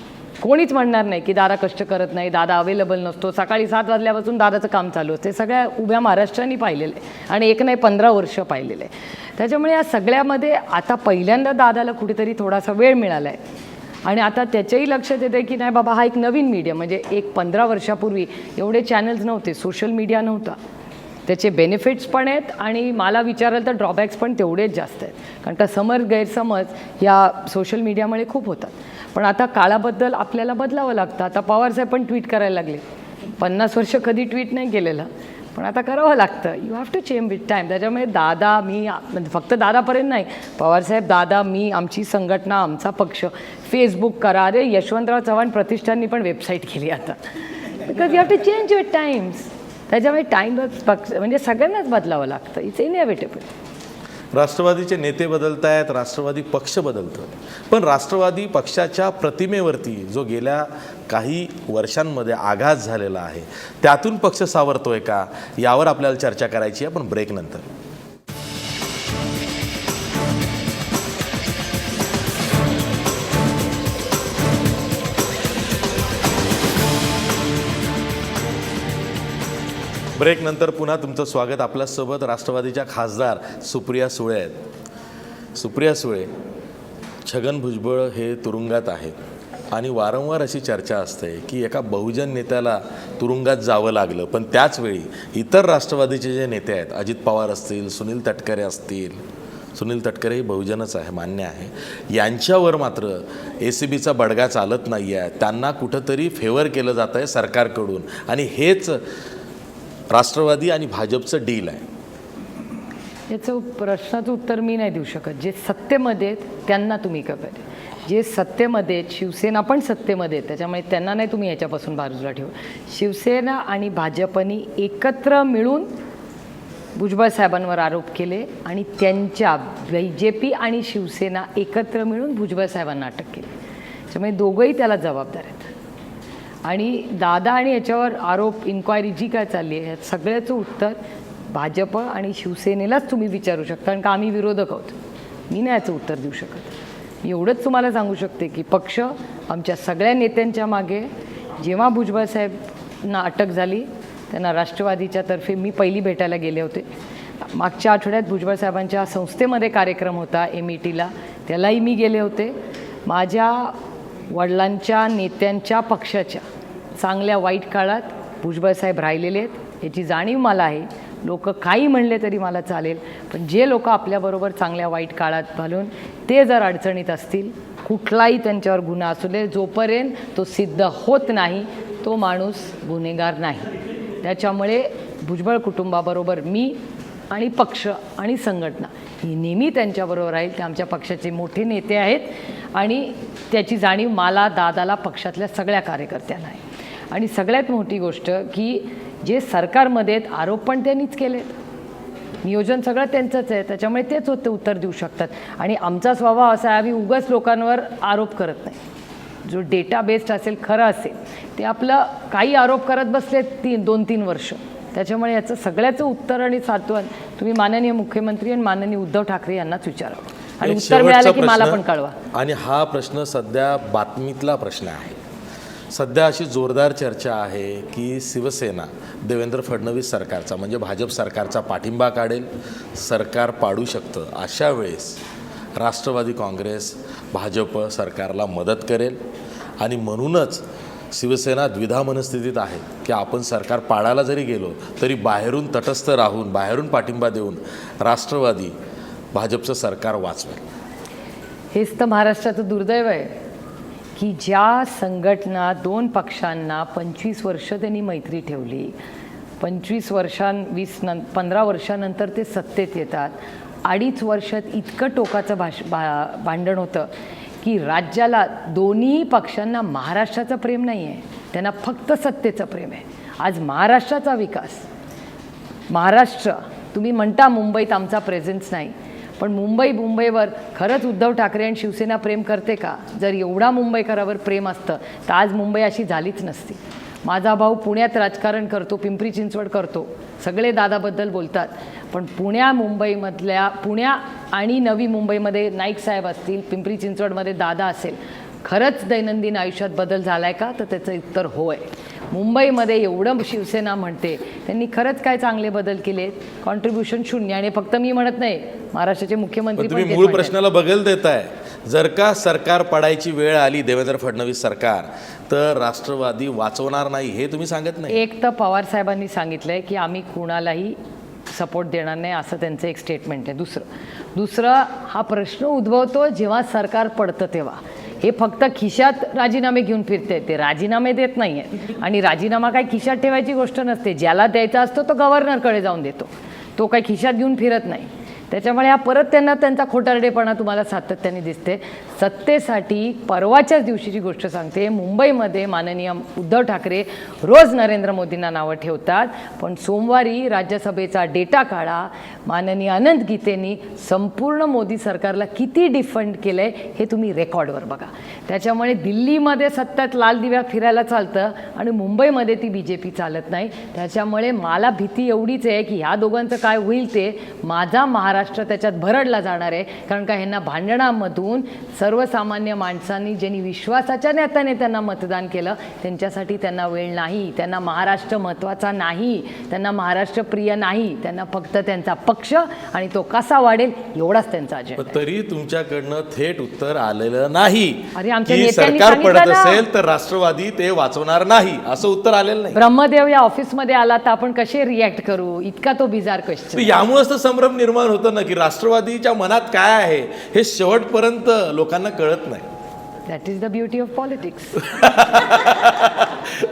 कोणीच म्हणणार नाही की दादा कष्ट करत नाही, दादा अवेलेबल नसतो. सकाळी 7 वाजल्यापासून दादाचं काम चालू असते. सगळ्या उभ्या महाराष्ट्राने पाहिलेलं आहे आणि एक नाही 15 वर्ष पाहिलेलं आहे. त्याच्यामुळे या सगळ्यामध्ये आता पहिल्यांदा दादाला कुठेतरी थोडासा वेळ मिळाला आहे. आणि आता त्याच्याही लक्षात येतं की नाही बाबा, हा एक नवीन मीडिया, म्हणजे एक 15 वर्षापूर्वी एवढे चॅनल्स नव्हते, सोशल मीडिया नव्हता. त्याचे बेनिफिट्स पण आहेत आणि मला विचाराल तर ड्रॉबॅक्स पण तेवढेच जास्त आहेत. कारण का गैरसमज या सोशल मीडियामुळे खूप होतात. पण आता काळाबद्दल आपल्याला बदलावं लागतं. आता पवारसाहेब पण ट्विट करायला लागले. 50 वर्ष कधी ट्विट नाही केलेलं, पण आता करावं लागतं. You have to change with time. त्याच्यामुळे दादा, मी, म्हणजे फक्त दादापर्यंत नाही, पवारसाहेब, दादा, मी, आमची संघटना, आमचा पक्ष, फेसबुक करा. अरे यशवंतराव चव्हाण प्रतिष्ठाननी पण वेबसाईट केली आता. Because you have to change with times. त्याच्यामुळे टाईमच पक्ष म्हणजे सगळ्यांनाच बदलावं लागतं. It's inevitable. राष्ट्रवादीचे नेते बदलत आहेत, राष्ट्रवादी पक्ष बदलतो, पण राष्ट्रवादी पक्षाच्या प्रतिमेवरती जो गेल्या काही वर्षांमध्ये आघात झालेला आहे त्यातून पक्ष सावरतोय का, यावर आपल्याला चर्चा करायची आहे. पण ब्रेकनंतर. ब्रेकनंतर पुन्हा तुमचं स्वागत. आपल्यासोबत राष्ट्रवादीच्या खासदार सुप्रिया सुळे आहेत. सुप्रिया सुळे, छगन भुजबळ हे तुरुंगात आहेत आणि वारंवार अशी चर्चा असते की एका बहुजन नेत्याला तुरुंगात जावं लागलं, पण त्याचवेळी इतर राष्ट्रवादीचे जे नेते आहेत, अजित पवार असतील, सुनील तटकरे असतील, सुनील तटकरे ही बहुजनच आहे, मान्य आहे, यांच्यावर मात्र ACBचा बडगा चालत नाही आहे. त्यांना कुठंतरी फेवर केलं जातं आहे सरकारकडून आणि हेच राष्ट्रवादी आणि भाजपचं डील आहे. याचं प्रश्नाचं उत्तर मी नाही देऊ शकत. जे सत्तेमध्ये आहेत त्यांना तुम्ही का पाहिजे, जे सत्तेमध्ये आहेत, शिवसेना पण सत्तेमध्ये आहेत, त्याच्यामुळे त्यांना नाही तुम्ही याच्यापासून बाजूला ठेवू. शिवसेना आणि भाजपनी एकत्र मिळून भुजबळ साहेबांवर आरोप केले आणि त्यांच्या BJP आणि शिवसेना एकत्र मिळून भुजबळ साहेबांना अटक केली. त्याच्यामुळे दोघंही त्याला जबाबदार आहेत. आणि दादा आणि याच्यावर आरोप, इन्क्वायरी जी काय चालली आहे, ह्या सगळ्याचं उत्तर भाजप आणि शिवसेनेलाच तुम्ही विचारू शकता, कारण का आम्ही विरोधक आहोत. मी नाही याचं उत्तर देऊ शकत. मी एवढंच तुम्हाला सांगू शकते की पक्ष आमच्या सगळ्या नेत्यांच्या मागे. जेव्हा भुजबळ साहेबांना अटक झाली त्यांना राष्ट्रवादीच्या तर्फे मी पहिली भेटायला गेले होते. मागच्या आठवड्यात भुजबळ साहेबांच्या संस्थेमध्ये कार्यक्रम होता METला, त्यालाही मी गेले होते. माझ्या वडिलांच्या नेत्यांच्या पक्षाच्या चांगल्या वाईट काळात भुजबळ साहेब राहिलेले आहेत याची जाणीव मला आहे. लोक काही म्हणले तरी मला चालेल, पण जे लोक आपल्याबरोबर चांगल्या वाईट काळात घालून ते जर अडचणीत असतील, कुठलाही त्यांच्यावर गुन्हा असू दे, जोपर्यंत तो सिद्ध होत नाही तो माणूस गुन्हेगार नाही. त्याच्यामुळे भुजबळ कुटुंबाबरोबर मी आणि पक्ष आणि संघटना ही नेहमी त्यांच्याबरोबर राहील. ते आमच्या पक्षाचे मोठे नेते आहेत आणि त्याची जाणीव मला, दादाला, पक्षातल्या सगळ्या कार्यकर्त्यांना आहे. आणि सगळ्यात मोठी गोष्ट की जे सरकारमध्ये आहेत आरोप पण त्यांनीच केलेत, नियोजन सगळं त्यांचंच आहे, त्याच्यामुळे तेच होते उत्तर देऊ शकतात. आणि आमचा स्वभाव असा आहे, आम्ही उगाच लोकांवर आरोप करत नाही. जो डेटा बेस्ड असेल, खरं असेल, ते आपलं काही आरोप करत बसले 2-3 वर्ष. त्याच्यामुळे याचं सगळ्याचं उत्तर आणि सात्वन तुम्ही माननीय मुख्यमंत्री आणि माननीय उद्धव ठाकरे यांनाच विचारावं आणि उत्तर मिळालं की मला पण कळवा. आणि हा प्रश्न सध्या बातमीतला प्रश्न आहे. सध्या अशी जोरदार चर्चा आहे की शिवसेना देवेंद्र फडणवीस सरकारचा म्हणजे भाजप सरकारचा पाठिंबा काढेल, सरकार पाडू शकतं. अशा वेळेस राष्ट्रवादी काँग्रेस भाजप सरकारला मदत करेल आणि म्हणूनच शिवसेना द्विधा मनस्थितीत आहे की आपण सरकार पाडायला जरी गेलो तरी बाहेरून तटस्थ राहून, बाहेरून पाठिंबा देऊन राष्ट्रवादी भाजपचं सरकार वाचवेल. हेच तर महाराष्ट्राचं दुर्दैव आहे की ज्या संघटना 2 पक्षांना 25 वर्ष त्यांनी मैत्री ठेवली, 15 वर्षानंतर ते सत्तेत येतात, 2.5 वर्षात इतकं टोकाचं भांडण होतं की राज्याला दोन्ही पक्षांना महाराष्ट्राचं प्रेम नाही आहे, त्यांना फक्त सत्तेचं प्रेम आहे. आज महाराष्ट्राचा विकास, महाराष्ट्र तुम्ही म्हणता मुंबईत आमचा प्रेझेन्स नाही, पण मुंबईवर खरंच उद्धव ठाकरे आणि शिवसेना प्रेम करते का? जर एवढा मुंबईकरावर प्रेम असतं तर आज मुंबई अशी झालीच नसती. माझा भाऊ पुण्यात राजकारण करतो, पिंपरी चिंचवड करतो, सगळे दादाबद्दल बोलतात, पण पुण्या आणि नवी मुंबईमध्ये नाईक साहेब असतील, पिंपरी चिंचवडमध्ये दादा असेल, खरंच दैनंदिन आयुष्यात बदल झाला आहे का? तर त्याचं उत्तर होय. मुंबईमध्ये एवढं शिवसेना म्हणते, त्यांनी खरंच काय चांगले बदल केले? कॉन्ट्रीब्युशन 0. आणि फक्त मी म्हणत नाही, महाराष्ट्राचे मुख्यमंत्री तुम्ही पण मूळ तेच प्रश्नाला बगल देताय. जर का सरकार पडायची वेळ आली, देवेंद्र फडणवीस सरकार, तर राष्ट्रवादी वाचवणार नाही हे तुम्ही सांगत नाही. एक तर पवार साहेबांनी सांगितलंय की आम्ही कुणालाही सपोर्ट देणार नाही, असं त्यांचं एक स्टेटमेंट आहे. दुसरं हा प्रश्न उद्भवतो जेव्हा सरकार पडतं तेव्हा. हे फक्त खिशात राजीनामे घेऊन फिरते, ते राजीनामे देत नाही आहेत. आणि राजीनामा काय खिशात ठेवायची गोष्ट नसते, ज्याला द्यायचा असतो तो गव्हर्नरकडे जाऊन देतो, तो काय खिशात घेऊन फिरत नाही. त्याच्यामुळे हा परत त्यांचा खोटारडेपणा तुम्हाला सातत्याने दिसते. सत्तेसाठी परवाच्याच दिवशीची गोष्ट सांगते, मुंबईमध्ये माननीय उद्धव ठाकरे रोज नरेंद्र मोदींना नावं ठेवतात, पण सोमवारी राज्यसभेचा डेटा काढा, माननीय अनंत गीतेंनी संपूर्ण मोदी सरकारला किती डिफंड केलं आहे हे तुम्ही रेकॉर्डवर बघा. त्याच्यामुळे दिल्लीमध्ये सत्यात लाल दिव्या फिरायला चालतं आणि मुंबईमध्ये ती BJP चालत नाही. त्याच्यामुळे मला भीती एवढीच आहे की ह्या दोघांचं काय होईल ते माझा महाराष्ट्र त्याच्यात भरडला जाणार आहे. कारण का ह्यांना भांडणामधून सर्वसामान्य माणसांनी ज्यांनी विश्वासाच्या नेत्याने त्यांना मतदान केलं त्यांच्यासाठी त्यांना वेळ नाही, त्यांना महाराष्ट्र महत्त्वाचा नाही, त्यांना महाराष्ट्र प्रिय नाही, त्यांना फक्त त्यांचा पक्ष आणि तो कसा वाढेल एवढाच त्यांचा अजेंडा आहे. तरी तुमच्याकडनं थेट उत्तर आलेलं नाही अरे आमच्या की नेत्यांनी सरकार सांगितलं पडत ना. असेल तर राष्ट्रवादी ते वाचवणार नाही, असं उत्तर आलेलं नाही. ब्रह्मदेव या ऑफिसमध्ये आला तर आपण कसे रिॲक्ट करू? इतका तो बिजार क्वेश्चन. यामुळेच तर संभ्रम निर्माण होतं ना की राष्ट्रवादीच्या मनात काय आहे हे शेवटपर्यंत लोकांना कळत नाही. That is the beauty of politics.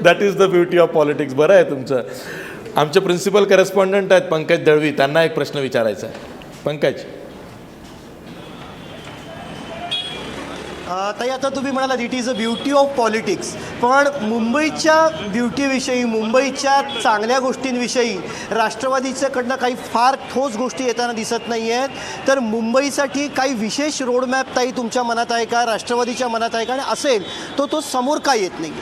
That is the beauty of politics. बरं आहे तुमचं. आमचे प्रिन्सिपल करेस्पॉन्डंट आहेत पंकज दळवी, त्यांना एक प्रश्न विचारायचा आहे. पंकज, ताई, आता तुम्ही म्हणालात it is a beauty of politics, पण मुंबईच्या ब्युटीविषयी, मुंबईच्या चांगल्या गोष्टींविषयी राष्ट्रवादीच्याकडनं काही फार ठोस गोष्टी येताना दिसत नाही आहेत. तर मुंबईसाठी काही विशेष रोडमॅप ताई तुमच्या मनात आहे का, राष्ट्रवादीच्या मनात आहे का, आणि असेल तो समोर का येत नाही?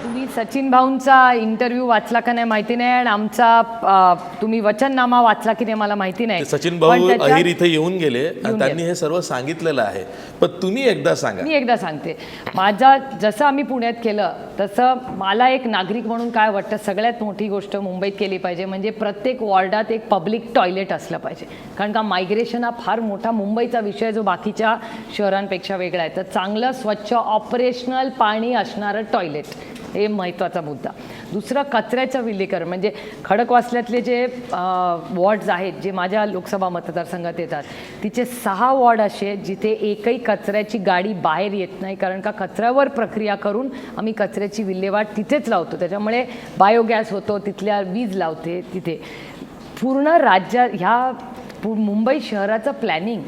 तुम्ही सचिन भाऊंचा इंटरव्ह्यू वाचला का नाही माहिती नाही, आणि आमचा तुम्ही वचननामा वाचला की नाही मला माहिती नाही. सचिन पण भाऊ त्याच्यात- अहिर इथे येऊन गेले आणि त्यांनी हे सर्व सांगितलेलं आहे. पण तुम्ही एकदा सांगा. मी एकदा सांगते, जसं आम्ही पुण्यात केलं तसं मला एक नागरिक म्हणून काय वाटतं, सगळ्यात मोठी गोष्ट मुंबईत केली पाहिजे म्हणजे प्रत्येक वॉर्डात एक पब्लिक टॉयलेट असलं पाहिजे. कारण का मायग्रेशन हा फार मोठा मुंबईचा विषय जो बाकीच्या शहरांपेक्षा वेगळा आहे. तर चांगलं स्वच्छ ऑपरेशनल पाणी असणारं टॉयलेट हे महत्त्वाचा मुद्दा. दुसरं कचऱ्याचं विल्हेकरण, म्हणजे खडकवासल्यातले जे वॉर्ड्स आहेत जे माझ्या लोकसभा मतदारसंघात येतात, तिचे 6 वॉर्ड असे आहेत जिथे एकही कचऱ्याची गाडी बाहेर येत नाही. कारण का कचऱ्यावर प्रक्रिया करून आम्ही कचऱ्याची विल्हेवाट तिथेच लावतो. त्याच्यामुळे बायोगॅस होतो, तिथल्या वीज लावते तिथे. पूर्ण मुंबई शहराचं प्लॅनिंग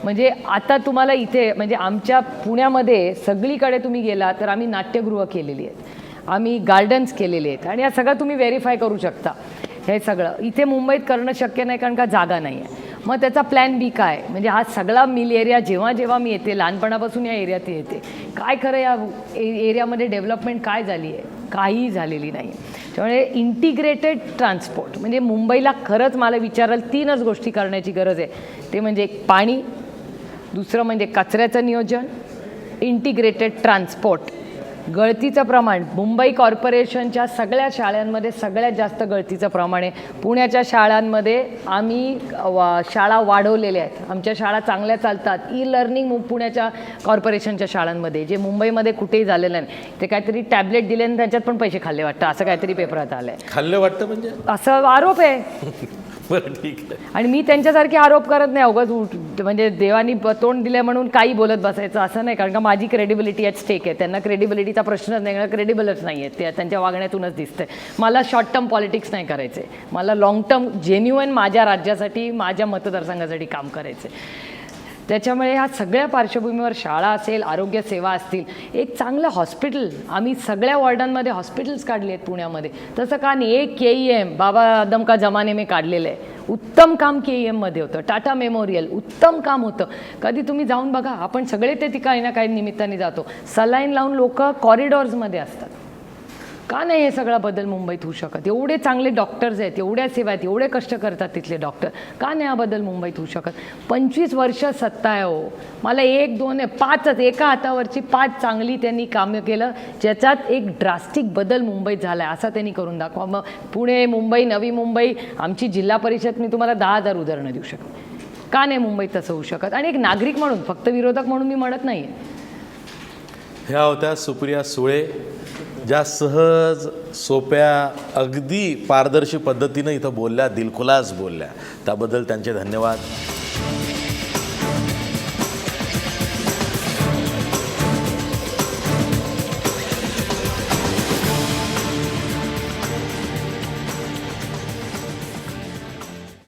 म्हणजे आता तुम्हाला इथे म्हणजे आमच्या पुण्यामध्ये सगळीकडे तुम्ही गेला तर आम्ही नाट्यगृह केलेली आहेत, आम्ही गार्डन्स केलेले आहेत, आणि या सगळं तुम्ही व्हेरीफाय करू शकता. हे सगळं इथे मुंबईत करणं शक्य नाही कारण का जागा नाही आहे. मग त्याचा प्लॅन बी काय, म्हणजे हा सगळा मिल एरिया जेव्हा मी येते, लहानपणापासून या एरियात येते, काय खरं या एरियामध्ये डेव्हलपमेंट काय झाली आहे? काहीही झालेली नाही. त्यामुळे इंटिग्रेटेड ट्रान्सपोर्ट म्हणजे मुंबईला खरंच मला विचाराल 3च गोष्टी करण्याची गरज आहे. ते म्हणजे एक पाणी, दुसरं म्हणजे कचऱ्याचं नियोजन, इंटिग्रेटेड ट्रान्सपोर्ट. गळतीचं प्रमाण मुंबई कॉर्पोरेशनच्या सगळ्या शाळांमध्ये सगळ्यात जास्त गळतीचं प्रमाण आहे. पुण्याच्या शाळांमध्ये आम्ही शाळा वाढवलेल्या आहेत, आमच्या शाळा चांगल्या चालतात. लर्निंग पुण्याच्या कॉर्पोरेशनच्या शाळांमध्ये जे मुंबईमध्ये कुठेही झालेलं नाही. ते काहीतरी टॅबलेट दिले आणि त्याच्यात पण पैसे खाल्ले वाटतं, असं काहीतरी पेपरात आलं आहे. खाल्लं वाटतं म्हणजे असं आरोप आहे. बरं ठीक आहे. आणि मी त्यांच्यासारखे आरोप करत नाही, अवघड म्हणजे देवानी तोंड दिलं म्हणून काही बोलत बसायचं असं नाही, कारण का माझी क्रेडिबिलिटी ॲट स्टेक आहे. त्यांना क्रेडिबिलिटीचा प्रश्नच नाही, कारण क्रेडिबलच नाही आहे, ते त्यांच्या वागण्यातूनच दिसतंय. मला शॉर्ट टर्म पॉलिटिक्स नाही करायचे, मला लॉंग टर्म जेन्युइन माझ्या राज्यासाठी, माझ्या मतदारसंघासाठी काम करायचे. त्याच्यामुळे ह्या सगळ्या पार्श्वभूमीवर शाळा असेल, आरोग्य सेवा असतील, एक चांगलं हॉस्पिटल, आम्ही सगळ्या वॉर्डांमध्ये हॉस्पिटल्स काढले आहेत पुण्यामध्ये. तसं का नाही, एक KEM बाबा आदम का जमाने में काढलेलं आहे. उत्तम काम KEMमध्ये होतं. टाटा मेमोरियल उत्तम काम होतं. कधी तुम्ही जाऊन बघा, आपण सगळे ते काही ना काही निमित्ताने जातो. सलाईन लावून लोक कॉरिडॉर्समध्ये असतात. का नाही हे सगळा बदल मुंबईत होऊ शकत? एवढे चांगले डॉक्टर्स आहेत, एवढ्या सेवा आहेत, एवढे कष्ट करतात तिथले डॉक्टर, का नाही हा बदल मुंबईत होऊ शकत? 25 वर्ष सत्ता आहे हो. मला 1, 2, 5च, एका हातावरची 5 चांगली त्यांनी कामं केलं, ज्याच्यात एक ड्रास्टिक बदल मुंबईत झाला आहे, असा त्यांनी करून दाखवा. मग पुणे, मुंबई, नवी मुंबई, आमची जिल्हा परिषद, मी तुम्हाला 10,000 उदाहरणं देऊ शकते. का नाही मुंबईत तसं होऊ शकत? आणि एक नागरिक म्हणून, फक्त विरोधक म्हणून मी म्हणत नाही आहे. ह्या होत्या सुप्रिया सुळे, ज्या सहज, सोप्या, अगदी पारदर्शी पद्धतीनं इथं बोलल्या, दिलखुलास बोलल्या. त्याबद्दल त्यांचे धन्यवाद.